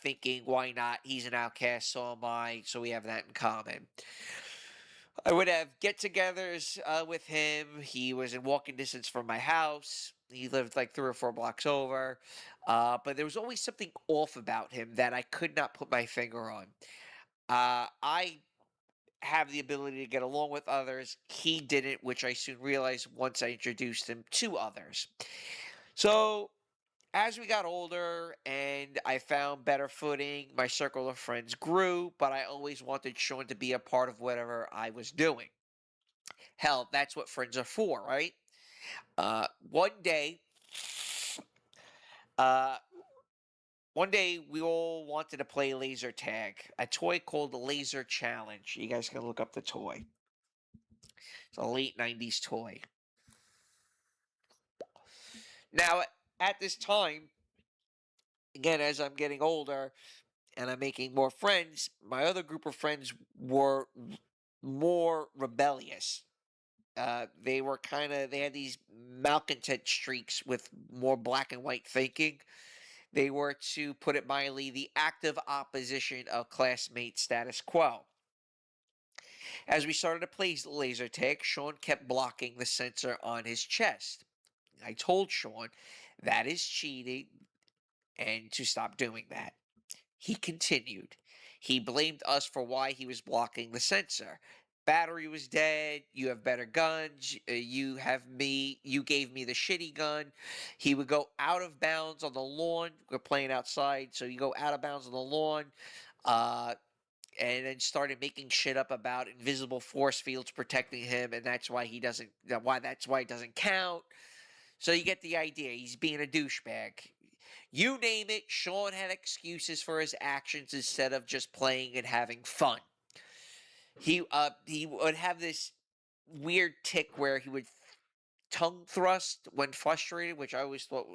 thinking, why not? He's an outcast, so am I, so we have that in common. I would have get togethers with him. He was in walking distance from my house. He lived like 3 or 4 blocks over. But there was always something off about him that I could not put my finger on. I have the ability to get along with others. He didn't, which I soon realized once I introduced him to others. So, as we got older and I found better footing, my circle of friends grew, but I always wanted Sean to be a part of whatever I was doing. Hell, that's what friends are for, right? One day, uh, one day we all wanted to play laser tag, a toy called the Laser Challenge. You guys can look up the toy. It's a late 90s toy. Now, at this time, again, as I'm getting older and I'm making more friends, my other group of friends were more rebellious. They had these malcontent streaks with more black and white thinking. They were, to put it mildly, the active opposition of classmate status quo. As we started to play laser tag, Sean kept blocking the sensor on his chest. I told Sean that is cheating and to stop doing that. He continued. He blamed us for why he was blocking the sensor. Battery was dead. You have better guns. You gave me the shitty gun. He would go out of bounds on the lawn. We're playing outside, so you go out of bounds on the lawn. Uh, and then started making shit up about invisible force fields protecting him, and that's why it doesn't count. So you get the idea. He's being a douchebag. You name it, Sean had excuses for his actions instead of just playing and having fun. He would have this weird tick where he would tongue thrust when frustrated, which I always thought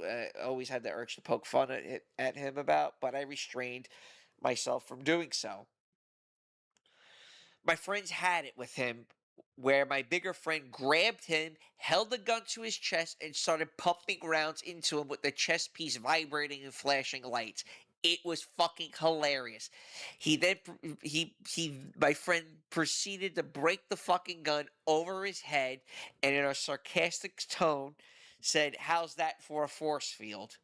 always had the urge to poke fun at him about, but I restrained myself from doing so. My friends had it with him where my bigger friend grabbed him, held the gun to his chest, and started pumping rounds into him with the chest piece vibrating and flashing lights. It was fucking hilarious. He then my friend proceeded to break the fucking gun over his head and in a sarcastic tone said, "How's that for a force field?"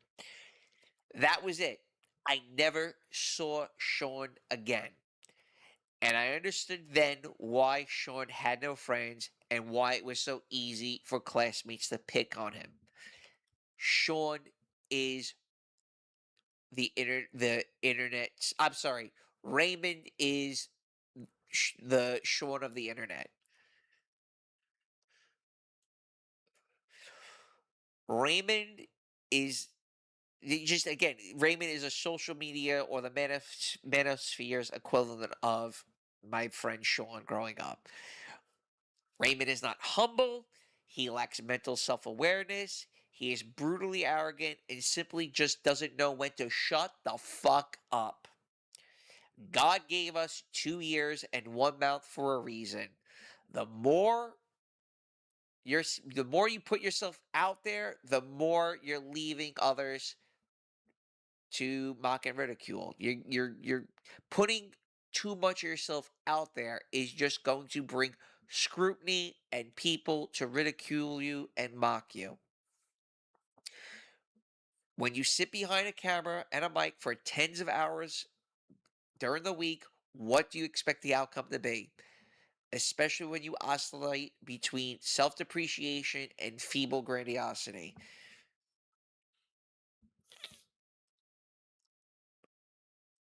That was it. I never saw Sean again. And I understood then why Sean had no friends and why it was so easy for classmates to pick on him. Sean is the internet. I'm sorry, Raymond is the Sean of the internet. Raymond is just again, Raymond is a social media or the manosphere's equivalent of my friend Sean growing up. Raymond is not humble. He lacks mental self awareness. He is brutally arrogant and simply just doesn't know when to shut the fuck up. God gave us 2 ears and one mouth for a reason. The more the more you put yourself out there, the more you're leaving others to mock and ridicule. You're putting too much of yourself out there is just going to bring scrutiny and people to ridicule you and mock you. When you sit behind a camera and a mic for tens of hours during the week, what do you expect the outcome to be? Especially when you oscillate between self depreciation and feeble grandiosity.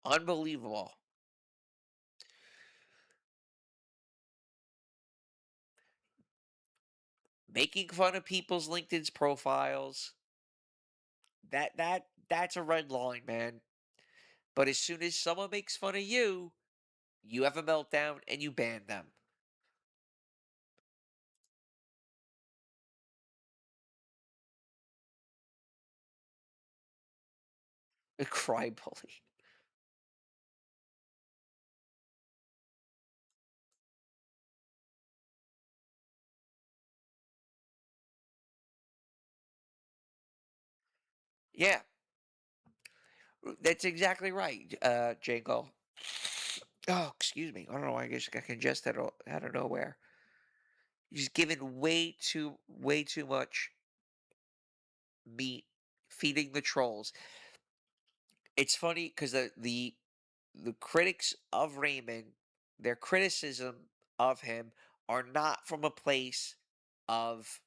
Unbelievable. Making fun of people's LinkedIn's profiles, that's a red line, man. But as soon as someone makes fun of you, you have a meltdown and you ban them. A cry bully. Yeah, that's exactly right, Jango. Oh, excuse me. I don't know why I just got congested out of nowhere. He's given way too much meat feeding the trolls. It's funny because the critics of Raymond, their criticism of him are not from a place of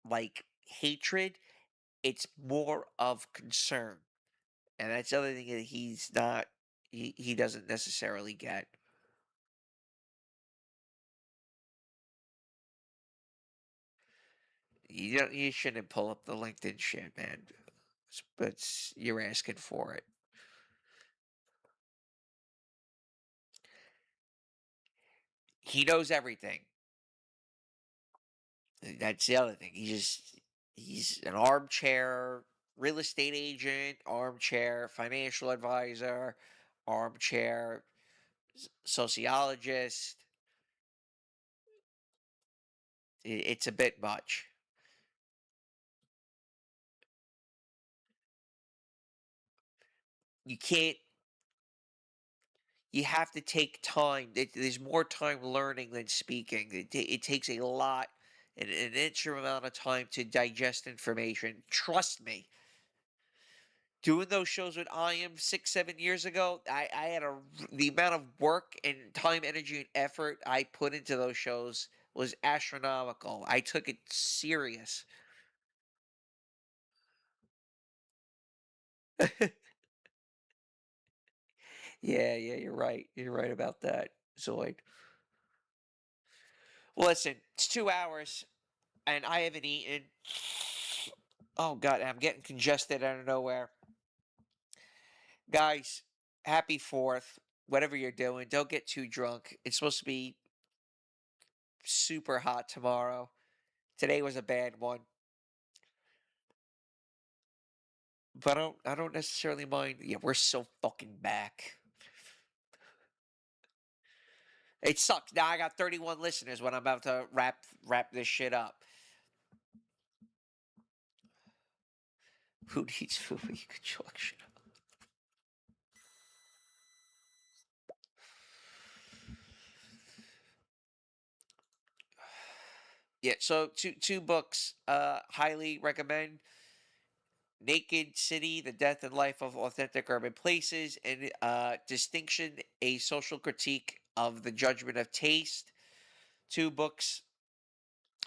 like hatred. It's more of concern, and that's the other thing that he's not. He doesn't necessarily get. You shouldn't pull up the LinkedIn shit, man. But you're asking for it. He knows everything. That's the other thing. He's an armchair real estate agent, armchair financial advisor, armchair sociologist. It's a bit much. You can't. You have to take time. There's more time learning than speaking. It takes a lot, an inch amount of time to digest information. Trust me. Doing those shows with I am 6, 7 years ago, I had the amount of work and time, energy, and effort I put into those shows was astronomical. I took it serious. Yeah, you're right. You're right about that, Zoid. Well, listen, it's 2 hours and I haven't eaten. Oh god, I'm getting congested out of nowhere. Guys, happy 4th. Whatever you're doing, don't get too drunk. It's supposed to be super hot tomorrow. Today was a bad one. But I don't necessarily mind. Yeah, we're so fucking back. It sucks. Now I got 31 listeners when I'm about to wrap this shit up. Who needs food when you can chalk shit up? Yeah, so two books highly recommend. Naked City: The Death and Life of Authentic Urban Places, and Distinction: A Social Critique of the Judgment of Taste. Two books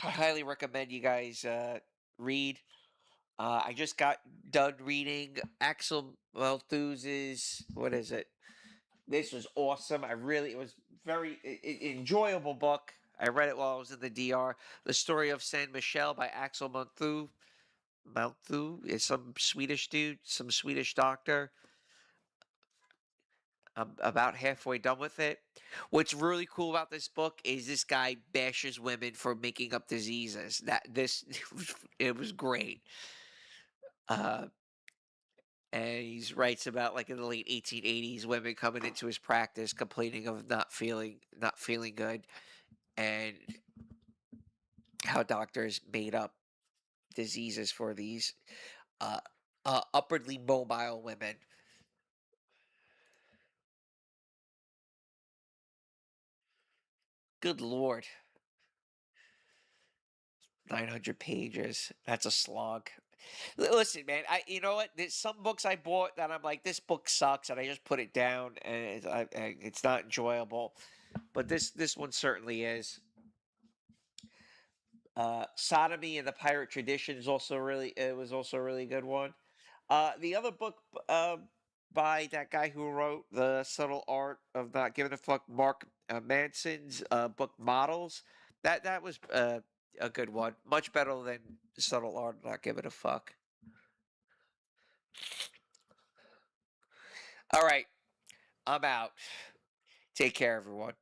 I highly recommend you guys read. I just got done reading Axel Malthus's, what is it? This was awesome. It was very enjoyable book. I read it while I was in the DR. The Story of San Michel by Axel Malthu. Malthu is some Swedish dude, some Swedish doctor. I'm about halfway done with it. What's really cool about this book is this guy bashes women for making up diseases. It was great. Uh, and he writes about, like, in the late 1880s, women coming into his practice complaining of not feeling good, and how doctors made up diseases for these uh, upwardly mobile women. Good lord, 900 pages. That's a slog. Listen, man. You know what? There's some books I bought that I'm like, this book sucks, and I just put it down, and it's not enjoyable. But this one certainly is. Sodomy and the Pirate Tradition is also really it was also a really good one. The other book by that guy who wrote The Subtle Art of Not Giving a Fuck, Mark Manson's book Models. That was a good one, much better than The Subtle Art of Not Giving a Fuck. All right, I'm out. Take care, everyone.